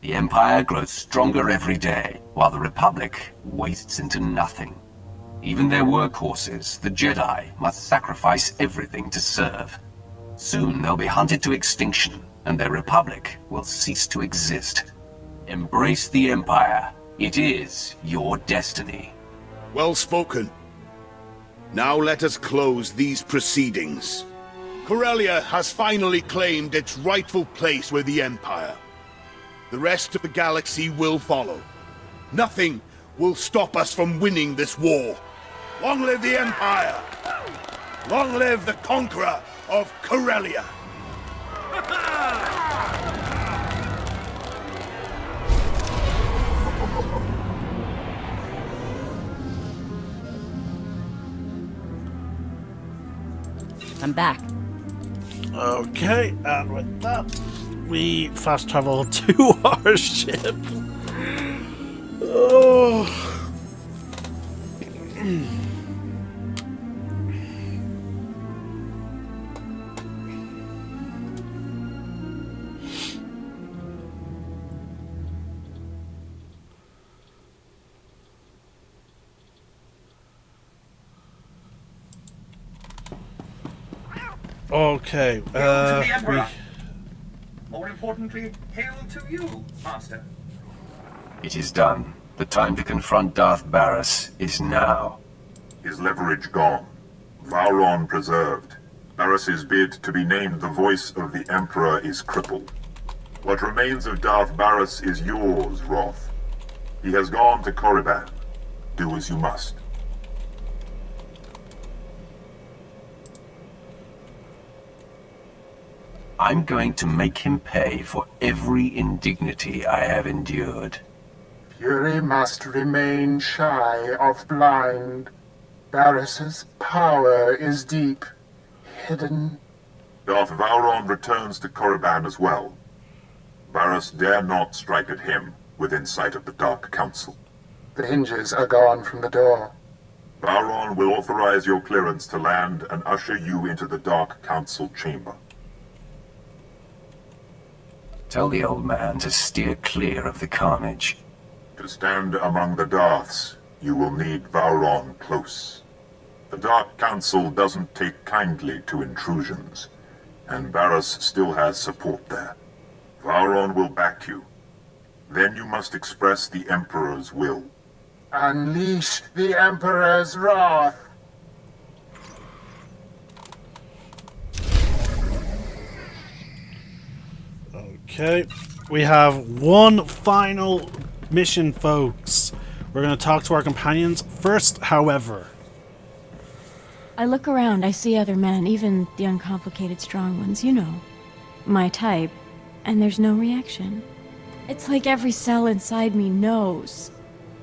The Empire grows stronger every day, while the Republic wastes into nothing. Even their workhorses, the Jedi, must sacrifice everything to serve. Soon they'll be hunted to extinction, and their Republic will cease to exist. Embrace the Empire. It is your destiny. Well spoken. Now let us close these proceedings. Corellia has finally claimed its rightful place with the Empire. The rest of the galaxy will follow. Nothing will stop us from winning this war. Long live the Empire! Long live the conqueror of Corellia! I'm back. Okay, and with that, we fast travel to our ship. Oh. Okay, Hail to the Emperor. More importantly, hail to you, Master. It is done. The time to confront Darth Barris is now. His leverage gone. Vauron preserved. Barris's bid to be named the voice of the Emperor is crippled. What remains of Darth Barris is yours, Roth. He has gone to Korriban. Do as you must. I'm going to make him pay for every indignity I have endured. Fury must remain shy of blind. Barris's power is deep, hidden. Darth Vauron returns to Korriban as well. Barris dare not strike at him within sight of the Dark Council. The hinges are gone from the door. Vauron will authorize your clearance to land and usher you into the Dark Council chamber. Tell the old man to steer clear of the carnage. To stand among the Darths, you will need Vauron close. The Dark Council doesn't take kindly to intrusions, and Barris still has support there. Vauron will back you. Then you must express the Emperor's will. Unleash the Emperor's wrath. Okay, we have one final mission, folks. We're going to talk to our companions first, however. I look around, I see other men, even the uncomplicated strong ones, you know. My type, and there's no reaction. It's like every cell inside me knows.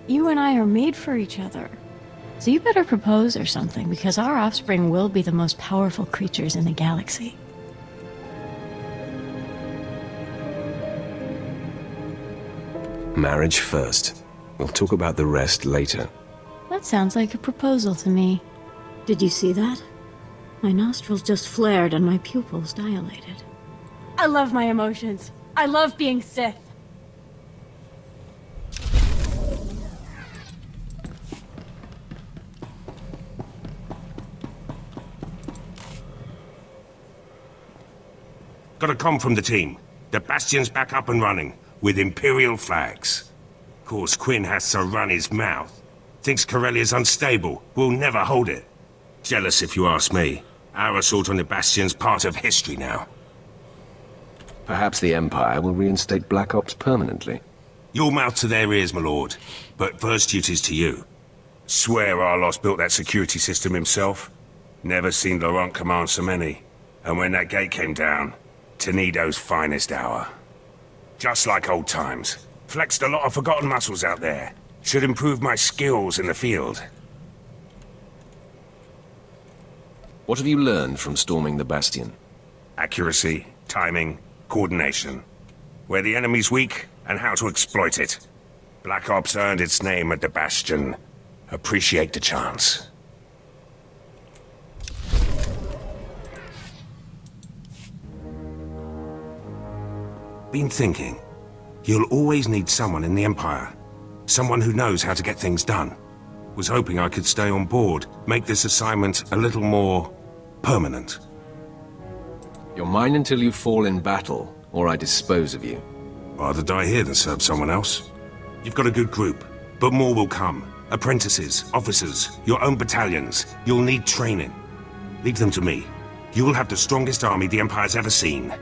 You and I are made for each other. So you better propose or something, because our offspring will be the most powerful creatures in the galaxy. Marriage first. We'll talk about the rest later. That sounds like a proposal to me. Did you see that? My nostrils just flared and my pupils dilated. I love my emotions. I love being Sith. Got a comm from the team. The Bastion's back up and running, with Imperial flags. Of course, Quinn has to run his mouth. Thinks Corellia's unstable. We'll never hold it. Jealous, if you ask me. Our assault on the Bastion's part of history now. Perhaps the Empire will reinstate Black Ops permanently. Your mouth to their ears, my lord. But first duty's to you. Swear Arlos built that security system himself. Never seen Laurent command so many. And when that gate came down, Tenido's finest hour. Just like old times. Flexed a lot of forgotten muscles out there. Should improve my skills in the field. What have you learned from storming the Bastion? Accuracy, timing, coordination. where the enemy's weak, and how to exploit it. Black Ops earned its name at the Bastion. Appreciate the chance. Been thinking. You'll always need someone in the Empire. Someone who knows how to get things done. Was hoping I could stay on board, make this assignment a little more permanent. You're mine until you fall in battle, or I dispose of you. Rather die here than serve someone else. You've got a good group, but more will come. Apprentices, officers, your own battalions. You'll need training. Leave them to me. You'll have the strongest army the Empire's ever seen.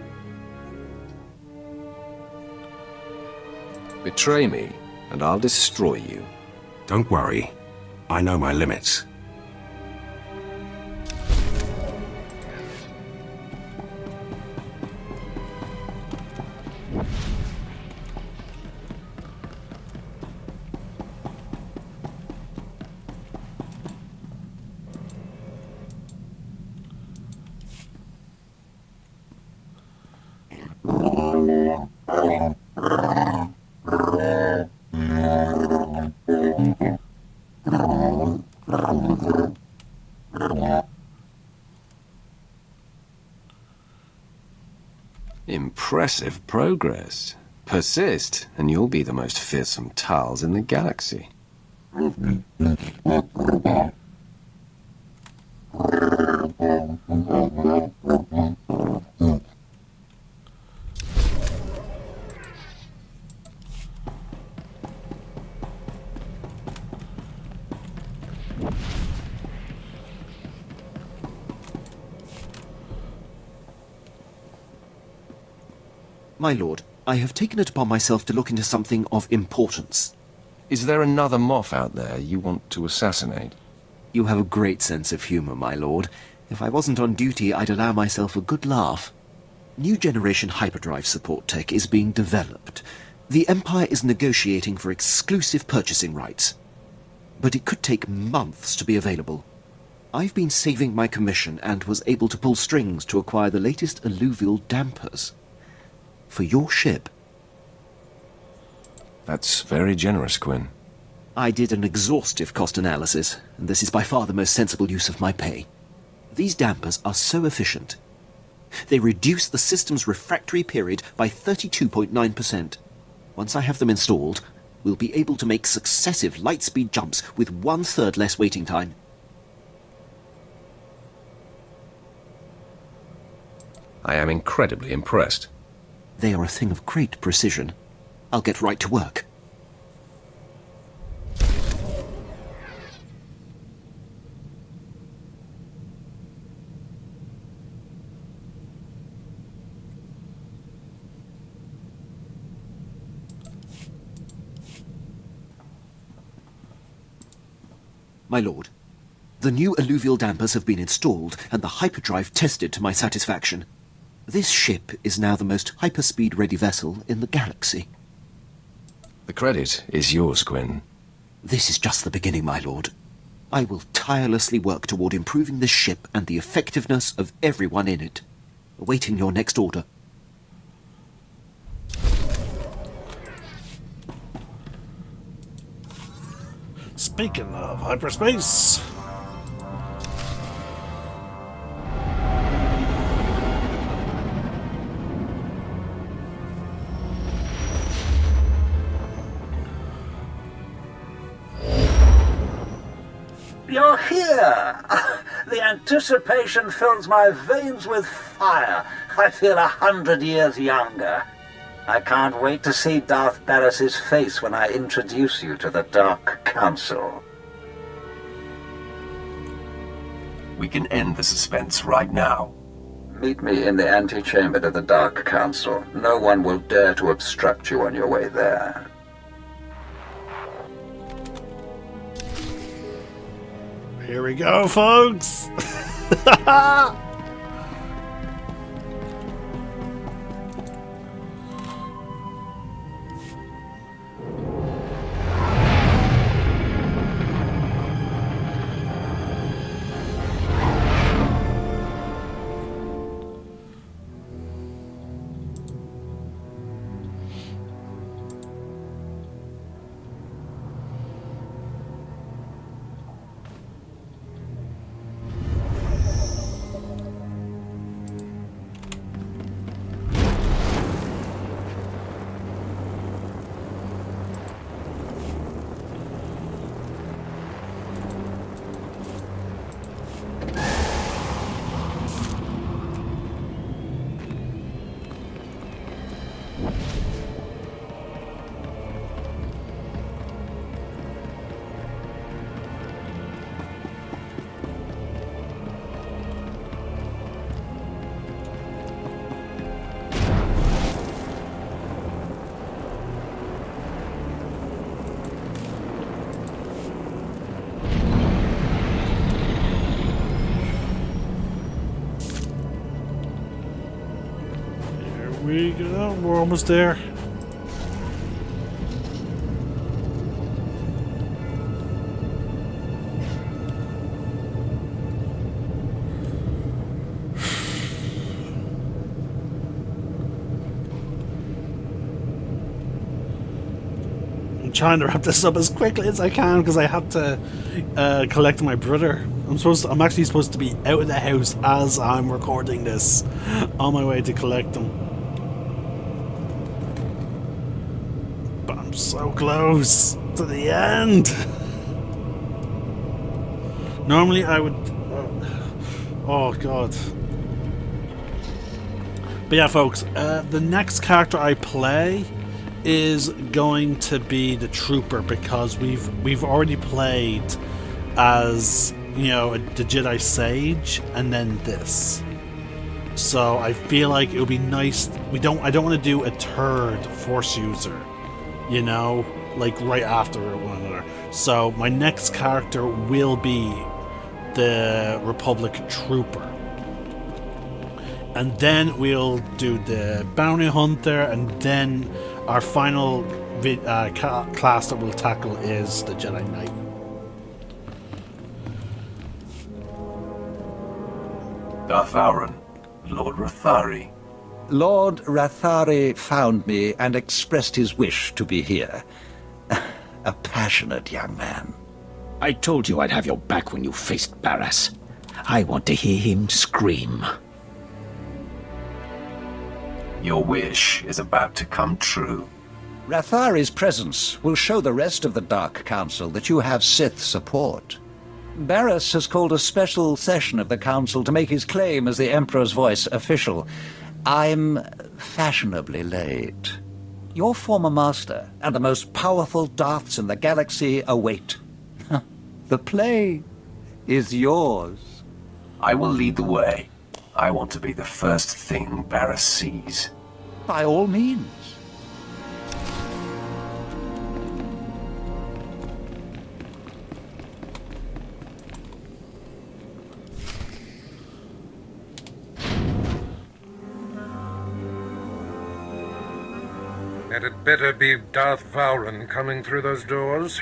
Betray me, and I'll destroy you. Don't worry. I know my limits. Impressive progress. Persist, and you'll be the most fearsome Tals in the galaxy. My lord, I have taken it upon myself to look into something of importance. Is there another Moff out there you want to assassinate? You have a great sense of humor, my lord. If I wasn't on duty, I'd allow myself a good laugh. New generation hyperdrive support tech is being developed. The Empire is negotiating for exclusive purchasing rights. But it could take months to be available. I've been saving my commission and was able to pull strings to acquire the latest alluvial dampers. For your ship. That's very generous, Quinn. I did an exhaustive cost analysis, and this is by far the most sensible use of my pay. These dampers are so efficient. They reduce the system's refractory period by 32.9%. Once I have them installed, we'll be able to make successive light-speed jumps with 1/3 less waiting time. I am incredibly impressed. They are a thing of great precision. I'll get right to work. My lord, the new alluvial dampers have been installed and the hyperdrive tested to my satisfaction. This ship is now the most hyperspeed-ready vessel in the galaxy. The credit is yours, Quinn. This is just the beginning, my lord. I will tirelessly work toward improving this ship and the effectiveness of everyone in it. Awaiting your next order. Speaking of hyperspace... You're here! The anticipation fills my veins with fire. I feel 100 years younger. I can't wait to see Darth Barris's face when I introduce you to the Dark Council. We can end the suspense right now. Meet me in the antechamber to the Dark Council. No one will dare to obstruct you on your way there. Here we go, folks! Oh, we're almost there. Trying to wrap this up as quickly as I can because I have to collect my brother. I'm actually supposed to be out of the house as I'm recording this, on my way to collect him. But I'm so close to the end. Normally I would. Oh god. But yeah, folks. The next character I play is going to be the trooper, because we've already played as, you know, the Jedi Sage and then this. So I feel like it would be nice. I don't want to do a third Force user, you know, like right after one another. So my next character will be the Republic trooper. And then we'll do the bounty hunter, and then our final class that we'll tackle is the Jedi Knight. Darth Vowran, Lord Rathari. Lord Rathari found me and expressed his wish to be here. A passionate young man. I told you I'd have your back when you faced Barras. I want to hear him scream. Your wish is about to come true. Rathari's presence will show the rest of the Dark Council that you have Sith support. Barras has called a special session of the Council to make his claim as the Emperor's voice official. I'm fashionably late. Your former master and the most powerful Darths in the galaxy await. The play is yours. I will lead the way. I want to be the first thing Barras sees. By all means. Had it better be Darth Vowran coming through those doors?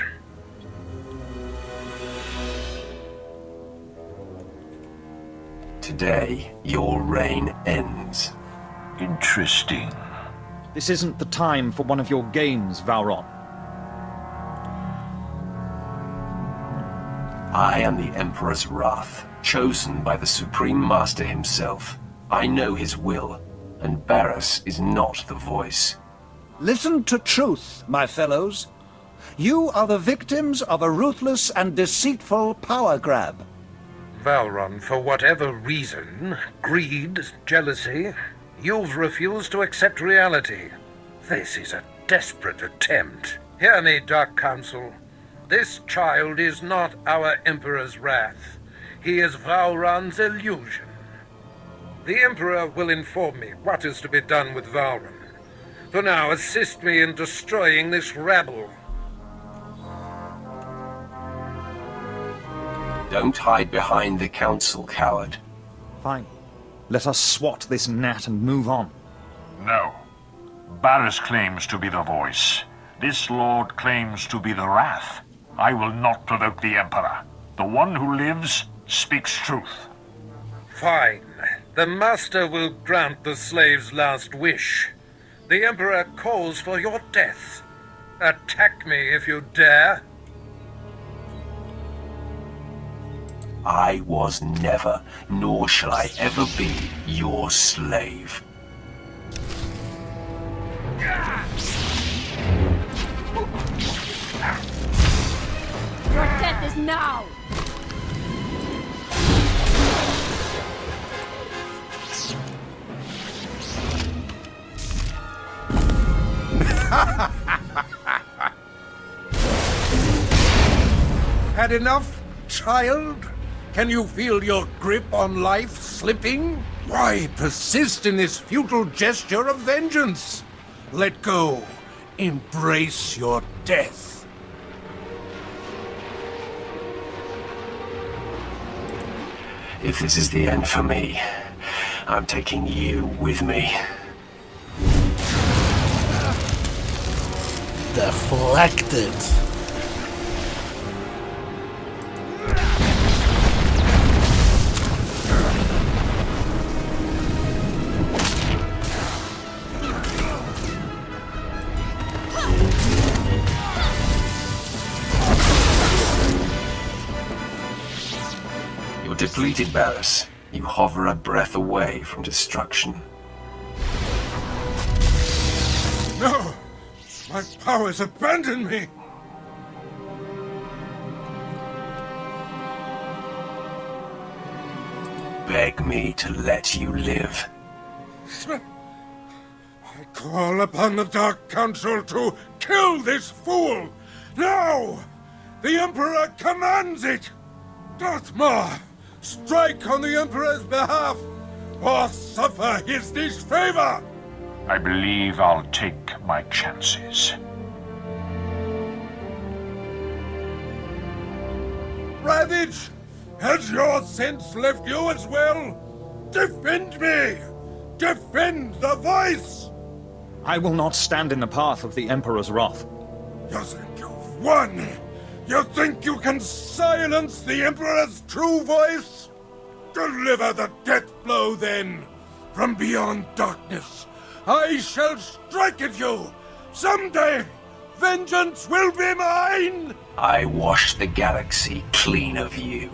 Today, your reign ends. Interesting. This isn't the time for one of your games, Vowran. I am the Emperor's wrath, chosen by the Supreme Master himself. I know his will, and Barras is not the voice. Listen to truth, my fellows. You are the victims of a ruthless and deceitful power grab. Vowran, for whatever reason, greed, jealousy, you've refused to accept reality. This is a desperate attempt. Hear me, Dark Council. This child is not our Emperor's wrath. He is Vowran's illusion. The Emperor will inform me what is to be done with Vowran. For now, assist me in destroying this rabble. Don't hide behind the Council, coward. Fine. Let us swat this gnat and move on. No. Barras claims to be the voice. This lord claims to be the wrath. I will not provoke the Emperor. The one who lives speaks truth. Fine. The Master will grant the slave's last wish. The Emperor calls for your death. Attack me if you dare. I was never, nor shall I ever be, your slave. Your death is now! Had enough, child? Can you feel your grip on life slipping? Why persist in this futile gesture of vengeance? Let go. Embrace your death. If this is the end for me, I'm taking you with me. Deflected. You're depleted, Barris. You hover a breath away from destruction. No! My powers abandon me! Beg me to let you live. I call upon the Dark Council to kill this fool! Now! The Emperor commands it! Darth Maul, strike on the Emperor's behalf, or suffer his disfavor! I believe I'll take my chances. Ravage! Has your sense left you as well? Defend me! Defend the voice! I will not stand in the path of the Emperor's wrath. You think you've won? You think you can silence the Emperor's true voice? Deliver the death blow, then! From beyond darkness, I shall strike at you! Someday, vengeance will be mine! I wash the galaxy clean of you.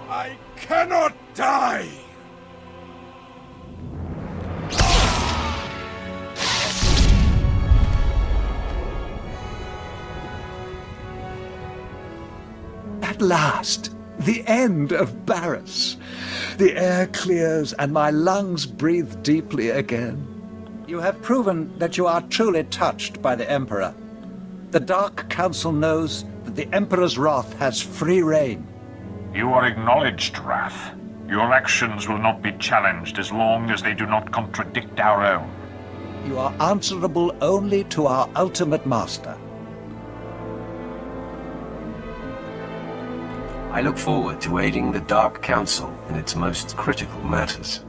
I cannot die! At last, the end of Barris. The air clears and my lungs breathe deeply again. You have proven that you are truly touched by the Emperor. The Dark Council knows that the Emperor's wrath has free reign. You are acknowledged, Wrath. Your actions will not be challenged as long as they do not contradict our own. You are answerable only to our ultimate master. I look forward to aiding the Dark Council in its most critical matters.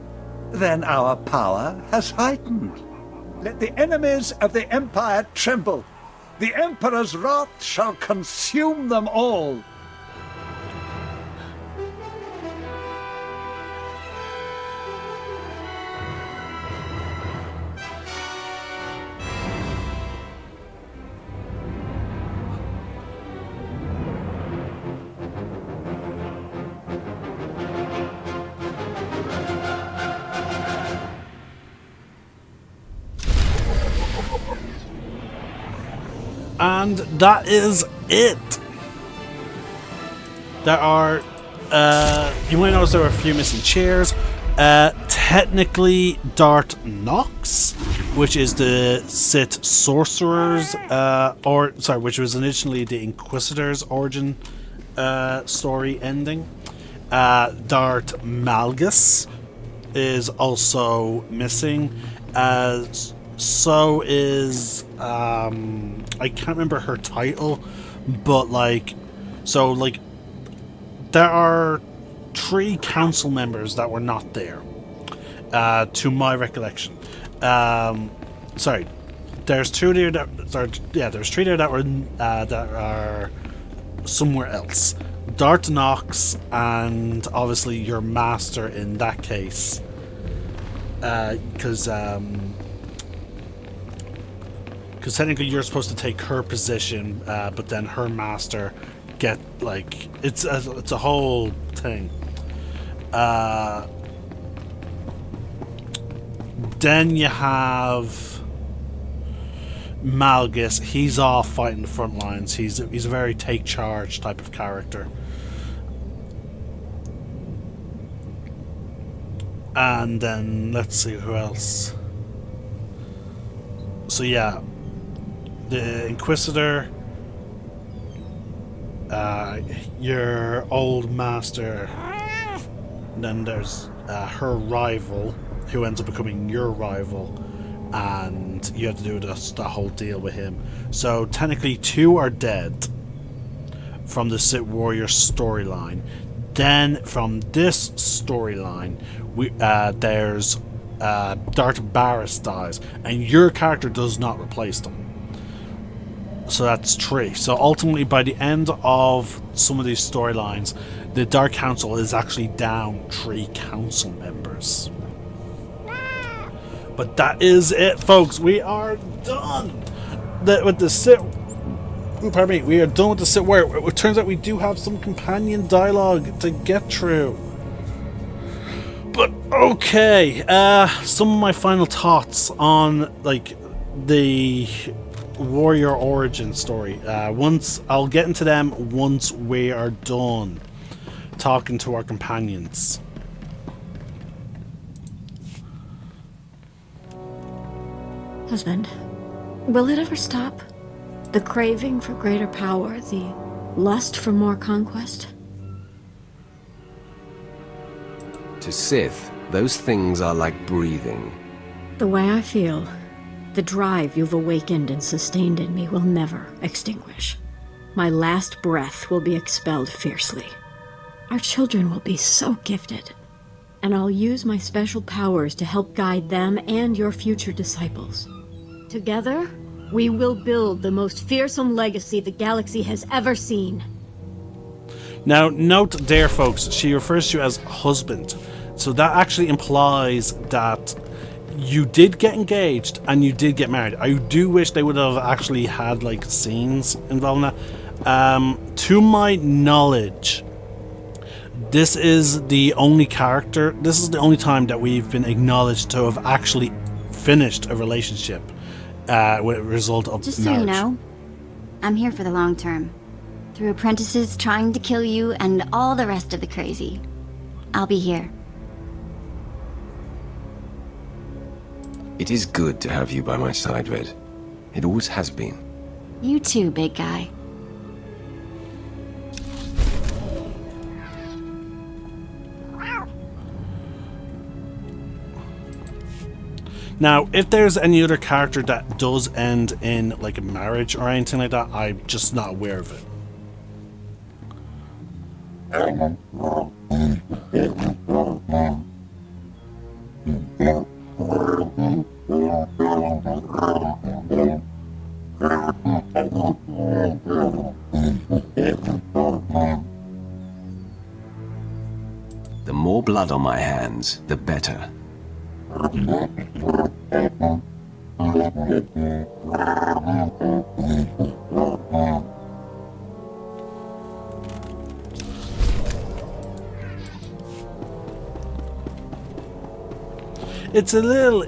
Then our power has heightened. Let the enemies of the Empire tremble. The Emperor's wrath shall consume them all. And that is it. There are, you might notice there are a few missing chairs. Technically, Darth Nox, which is the Sith Sorcerer's, which was initially the Inquisitor's origin story ending. Darth Malgus is also missing. So is I can't remember her title, but there are 3 council members that were not there, to my recollection. Sorry, there's 2 there there's 3 there that were that are somewhere else. Darth Nox and obviously your master in that case, because technically you're supposed to take her position, but then her master get it's a whole thing. Then you have Malgus. He's off fighting the front lines. He's a very take charge type of character. And then let's see who else. So yeah, the Inquisitor, your old master, then there's her rival, who ends up becoming your rival, and you have to do the whole deal with him. So technically 2 are dead from the Sith Warrior storyline. Then from this storyline, there's Darth Barris dies, and your character does not replace them. So that's 3. So ultimately, by the end of some of these storylines, the Dark Council is actually down 3 council members. But that is it, folks. We are done with the sit. Pardon me. We are done with the sit where it turns out we do have some companion dialogue to get through. But okay, some of my final thoughts on like the warrior origin story. Once I'll get into them once we are done talking to our companions. Husband, will it ever stop? The craving for greater power, the lust for more conquest? To Sith, those things are like breathing. The way I feel, the drive you've awakened and sustained in me will never extinguish. My last breath will be expelled fiercely. Our children will be so gifted, and I'll use my special powers to help guide them and your future disciples. Together, we will build the most fearsome legacy the galaxy has ever seen. Now, note there, folks, she refers to you as husband. So that actually implies that you did get engaged and you did get married. I do wish they would have actually had like scenes involving that. To my knowledge, this is the only time that we've been acknowledged to have actually finished a relationship with a result of Just marriage. so you know, I'm here for the long term. Through apprentices trying to kill you and all the rest of the crazy. I'll be here. It is good to have you by my side, Red. It always has been. You too, big guy. Now, if there's any other character that does end in like a marriage or anything like that, I'm just not aware of it. The more blood on my hands, the better. It's a little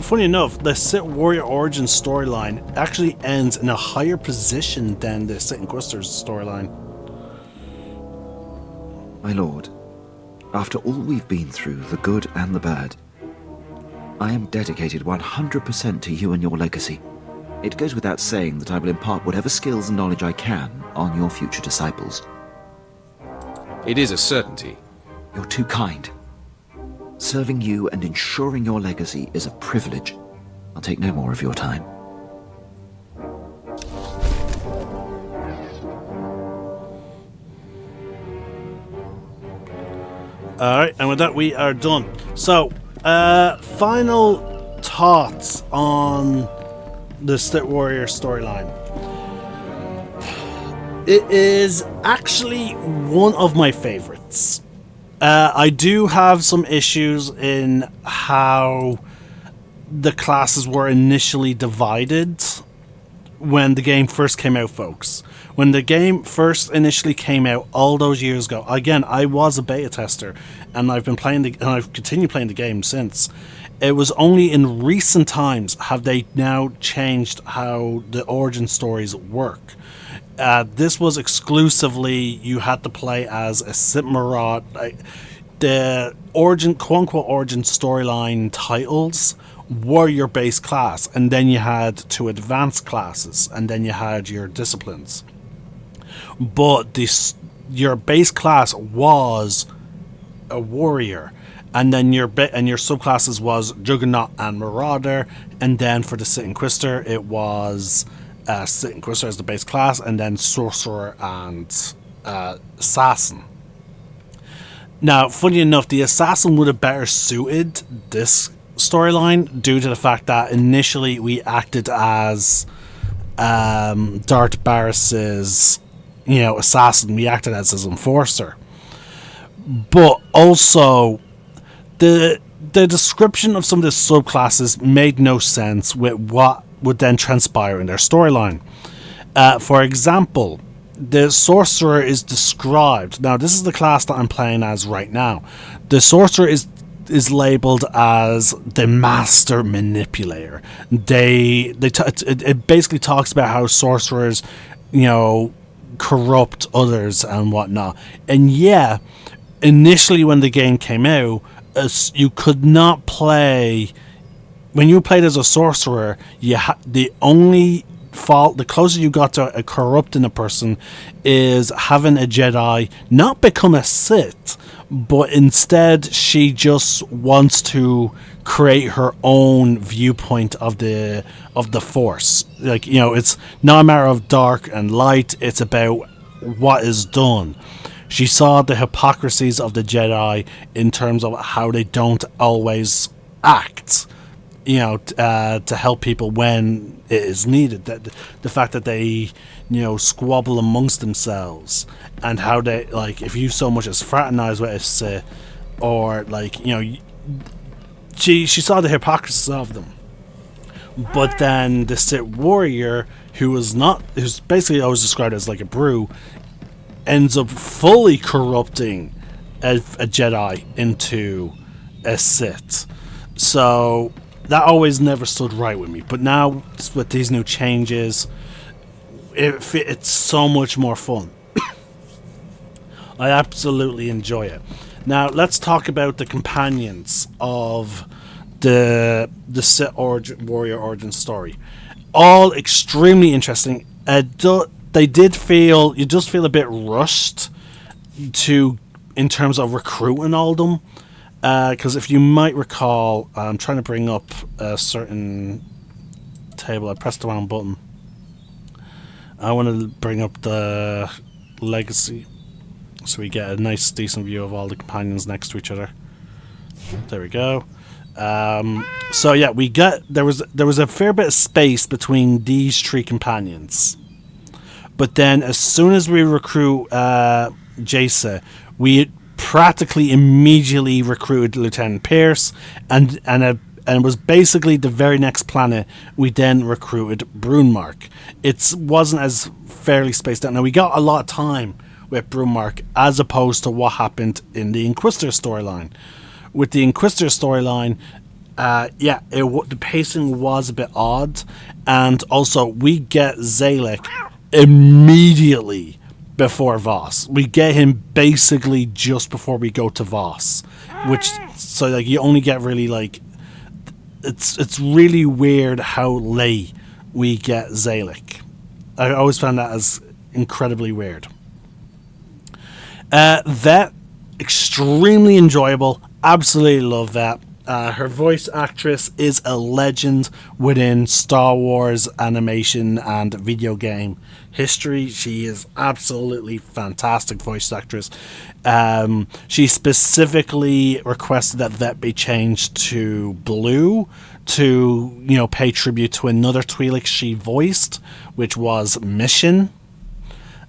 funny enough, the Sith Warrior Origin storyline actually ends in a higher position than the Sith Inquisitor's storyline. My lord, after all we've been through, the good and the bad, I am dedicated 100% to you and your legacy. It goes without saying that I will impart whatever skills and knowledge I can on your future disciples. It is a certainty. You're too kind. Serving you and ensuring your legacy is a privilege. I'll take no more of your time. Alright, and with that we are done. So, final thoughts on the Sith Warrior storyline. It is actually one of my favorites. I do have some issues in how the classes were initially divided when the game first came out, folks. When the game first initially came out all those years ago, again, I was a beta tester, and I've been playing and I've continued playing the game since. It was only in recent times have they now changed how the origin stories work. This was exclusively you had to play as a Sith Marauder. The origin, quote-unquote origin storyline titles were your base class, and then you had 2 advanced classes, and then you had your disciplines. But your base class was a warrior, and then your subclasses was Juggernaut and Marauder, and then for the Sith Inquisitor it was Sith Inquisitor as the base class, and then Sorcerer and Assassin. Now, funny enough, the Assassin would have better suited this storyline due to the fact that initially we acted as Darth Barris's, assassin reacted as his enforcer. But also, the description of some of the subclasses made no sense with what would then transpire in their storyline. For example, the sorcerer is described. Now, this is the class that I'm playing as right now. The sorcerer is labeled as the master manipulator. It basically talks about how sorcerers, corrupt others and whatnot. And yeah, initially when the game came out, you could not play. When you played as a sorcerer, the only fault, the closer you got to corrupting a person, is having a Jedi not become a Sith, but instead she just wants to create her own viewpoint of the Force. Like, it's not a matter of dark and light, it's about what is done. She saw the hypocrisies of the Jedi in terms of how they don't always act, to help people when it is needed. That the fact that they, squabble amongst themselves, and how they, like, if you so much as fraternize with a Sith, or she saw the hypocrisy of them. But then the Sith warrior, who's basically always described as like a brew, ends up fully corrupting a Jedi into a Sith. So that always never stood right with me. But now, with these new changes, it's so much more fun. I absolutely enjoy it. Now, let's talk about the companions of the Sith warrior origin story. All extremely interesting. You just feel a bit rushed in terms of recruiting all of them. Because if you might recall, I'm trying to bring up a certain table. I pressed the wrong button. I want to bring up the legacy, so we get a nice, decent view of all the companions next to each other. There we go. So yeah, there was a fair bit of space between these three companions, but then as soon as we recruit Jace, we practically immediately recruited Lieutenant Pierce, and it was basically the very next planet we then recruited Brunmark. It wasn't as fairly spaced out. Now, we got a lot of time with Brunmark as opposed to what happened in the Inquisitor storyline. With the Inquisitor storyline, the pacing was a bit odd, and also we get Zalek immediately before Voss. We get him basically just before we go to Voss, so like you only get really like it's really weird how late we get Zalek. I always found that as incredibly weird. That extremely enjoyable. Absolutely love that. Her voice actress is a legend within Star Wars animation and video game history. She is absolutely fantastic voice actress. She specifically requested that Vet be changed to blue to, pay tribute to another Twi'lek she voiced, which was Mission.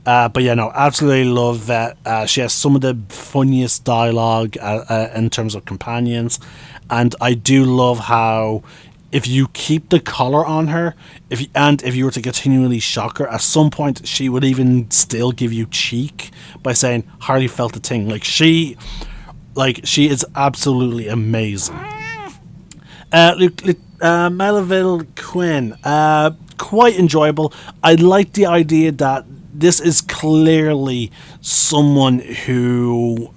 But yeah, no, absolutely love that. She has some of the funniest dialogue in terms of companions, and I do love how if you keep the collar on her, if you were to continually shock her, at some point she would even still give you cheek by saying hardly felt a thing. She is absolutely amazing. Melville Quinn, quite enjoyable. I like the idea that this is clearly someone who,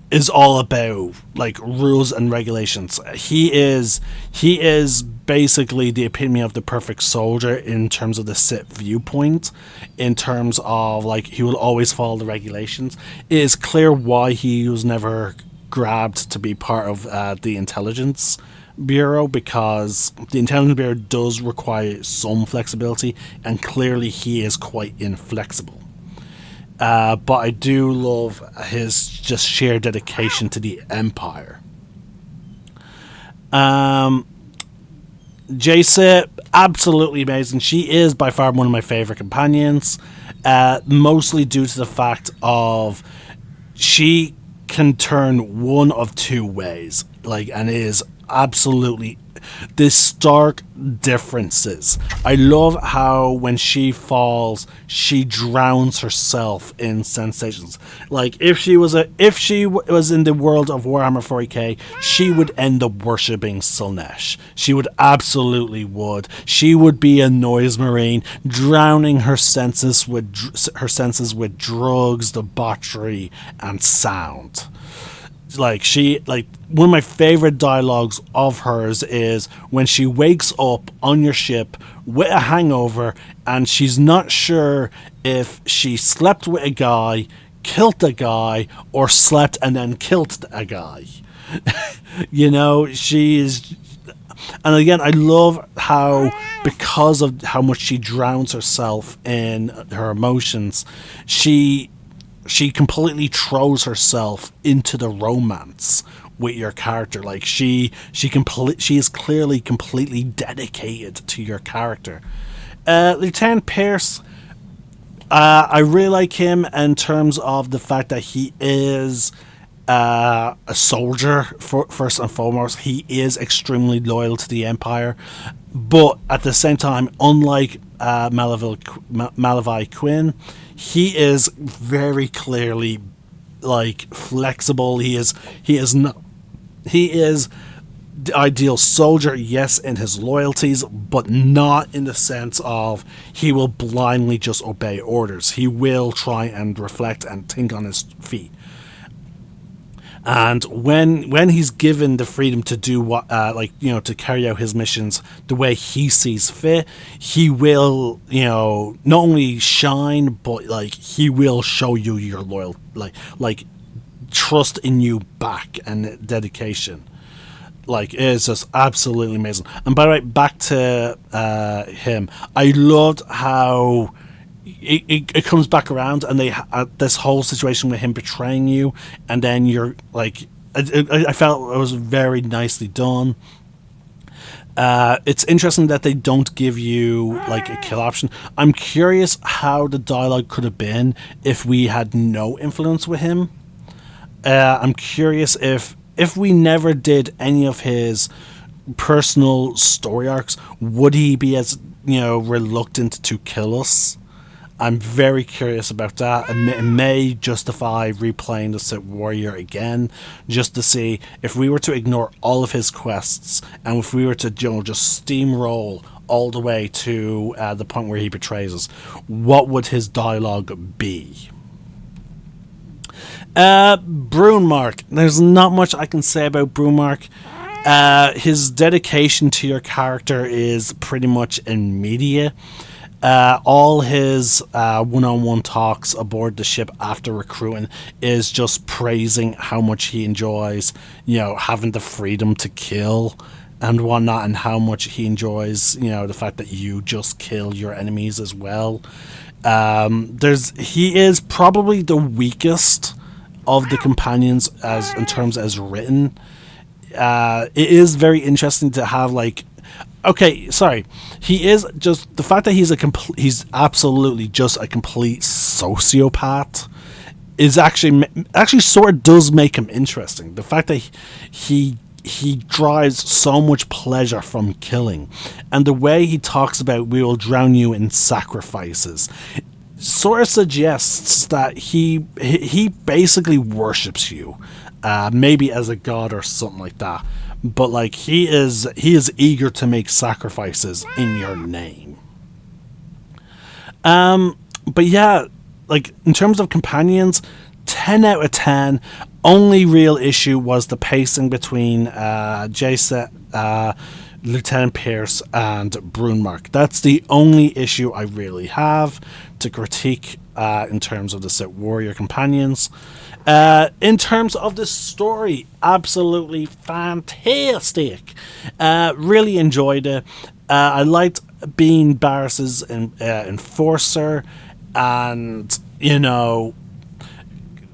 is all about, rules and regulations. He is basically the epitome of the perfect soldier in terms of the Sith viewpoint, in terms of, he will always follow the regulations. It is clear why he was never grabbed to be part of the Intelligence Bureau, because the Intelligence Bureau does require some flexibility, and clearly he is quite inflexible. But I do love his just sheer dedication to the Empire. Jace, absolutely amazing. She is by far one of my favorite companions, mostly due to the fact of she can turn one of two ways, and it is absolutely the stark differences. I love how when she falls, she drowns herself in sensations. Like if she was in the world of Warhammer 40k, she would end up worshipping Slaanesh. She would absolutely would. She would be a noise marine, drowning her senses with drugs, debauchery, and sound. One of my favorite dialogues of hers is when she wakes up on your ship with a hangover and she's not sure if she slept with a guy, killed a guy, or slept and then killed a guy. She is. And again, I love how, because of how much she drowns herself in her emotions, she completely throws herself into the romance with your character. Like she is clearly completely dedicated to your character. Lieutenant Pierce, I really like him in terms of the fact that he is a soldier first and foremost. He is extremely loyal to the Empire, but at the same time, unlike Malavai Quinn, he is very clearly flexible. He is the ideal soldier, yes, in his loyalties, but not in the sense of he will blindly just obey orders. He will try and reflect and think on his feet. And when he's given the freedom to do what, to carry out his missions the way he sees fit, he will, not only shine, but he will show you your loyal, trust in you back and dedication. It's just absolutely amazing. And by the way, back to him, I loved how it comes back around, and they this whole situation with him betraying you, and then you're I felt it was very nicely done. It's interesting that they don't give you a kill option. I'm curious how the dialogue could have been if we had no influence with him. I'm curious if we never did any of his personal story arcs, would he be as reluctant to kill us? I'm very curious about that. It may justify replaying the Sith Warrior again, just to see if we were to ignore all of his quests, and if we were to just steamroll all the way to the point where he betrays us, what would his dialogue be? Brunmark. There's not much I can say about Brunmark. His dedication to your character is pretty much immediate. All his one-on-one talks aboard the ship after recruiting is just praising how much he enjoys, having the freedom to kill and whatnot, and how much he enjoys, the fact that you just kill your enemies as well. He is probably the weakest of the companions in terms as written. It is very interesting to have he is just the fact that he's absolutely just a complete sociopath is actually sort of does make him interesting. The fact that he derives so much pleasure from killing, and the way he talks about "we will drown you in sacrifices" sort of suggests that he basically worships you, maybe as a god or something like that. But he is eager to make sacrifices in your name. But yeah, in terms of companions, 10 out of 10. Only real issue was the pacing between Lieutenant Pierce and Brunmark. That's the only issue I really have to critique in terms of the Sith Warrior companions. In terms of the story, absolutely fantastic. Really enjoyed it. I liked being Barris's enforcer, and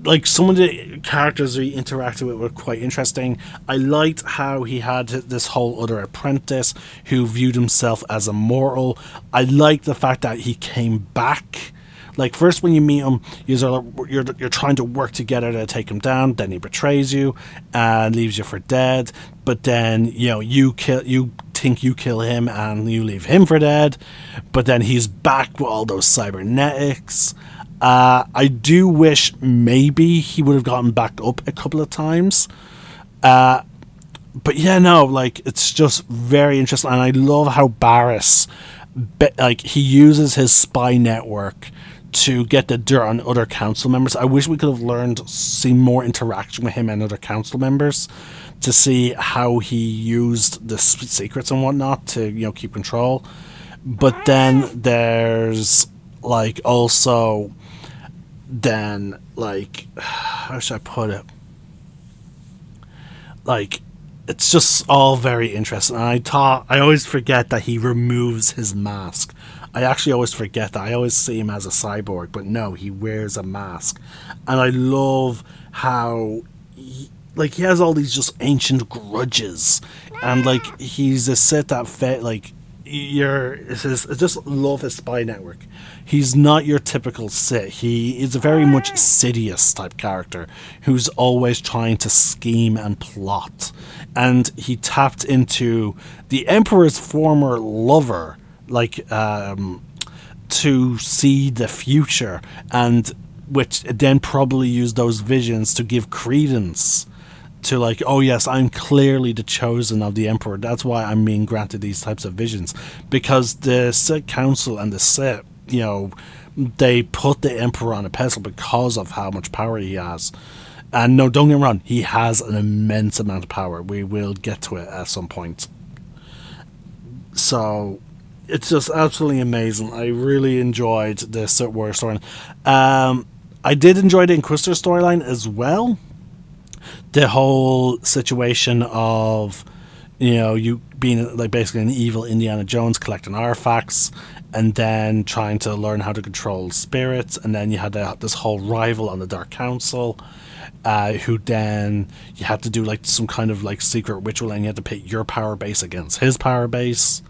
like some of the characters he interacted with were quite interesting. I liked how he had this whole other apprentice who viewed himself as immortal. I liked the fact that he came back. Like, first when you meet him, you're trying to work together to take him down. Then he betrays you and leaves you for dead. But then, you know, you think you kill him and you leave him for dead. But then he's back with all those cybernetics. I do wish maybe he would have gotten back up a couple of times. But yeah, no, like, it's just very interesting. And I love how Barris, like, he uses his spy network to get the dirt on other council members. I wish we could have seen more interaction with him and other council members to see how he used the secrets and whatnot to, you know, keep control. But then there's, like, also then, like, how should I put it? Like, it's just all very interesting. And I always forget that he removes his mask. I actually always forget that. I always see him as a cyborg, but no, he wears a mask. And I love how he has all these just ancient grudges, and like he's a Sith that like I just love his spy network. He's not your typical Sith. He is a very much Sidious type character who's always trying to scheme and plot. And he tapped into the Emperor's former lover, like, to see the future, and which then probably used those visions to give credence to, like, oh yes, I'm clearly the chosen of the Emperor. That's why I'm being granted these types of visions, because the Sith Council and the Sith, you know, they put the Emperor on a pedestal because of how much power he has. And no, don't get me wrong, he has an immense amount of power. We will get to it at some point. So it's just absolutely amazing. I really enjoyed the SWTOR storyline. I did enjoy the Inquisitor storyline as well. The whole situation of, you know, you being like basically an evil Indiana Jones collecting artifacts and then trying to learn how to control spirits, and then you had this whole rival on the Dark Council, who then you had to do like some kind of like secret ritual, and you had to pit your power base against his power base.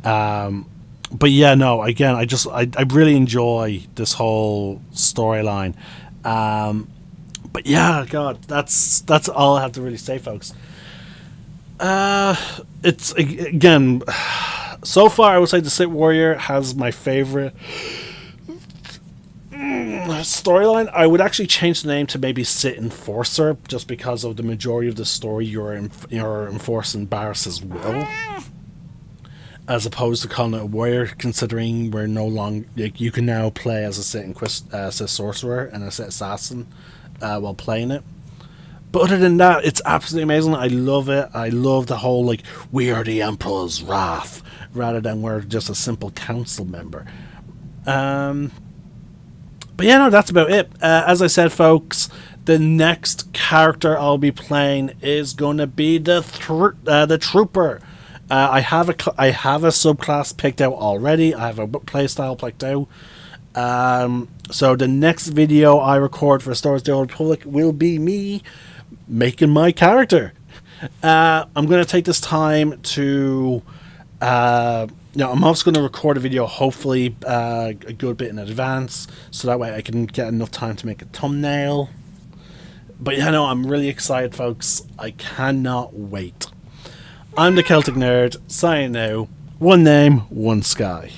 But yeah, no, again, I really enjoy this whole storyline. But yeah, God, that's all I have to really say, folks. It's, again, so far I would say the Sith Warrior has my favorite storyline. I would actually change the name to maybe Sith Enforcer, just because of the majority of the story you're enforcing Barris's will, as opposed to calling it a warrior, considering we're no longer, like, you can now play as a Sith sorcerer and a Sith assassin while playing it. But other than that, it's absolutely amazing. I love it. I love the whole, like, we are the Emperor's wrath, rather than we're just a simple council member. But yeah, no, that's about it. As I said, folks, the next character I'll be playing is going to be the Trooper. I have a subclass picked out already. I have a playstyle picked out. So the next video I record for Star Wars The Old Republic will be me making my character. I'm going to take this time to... I'm also going to record a video, hopefully a good bit in advance, so that way I can get enough time to make a thumbnail. But yeah, no, I'm really excited, folks. I cannot wait. I'm the Celtic Nerd, signing now. One name, one sky.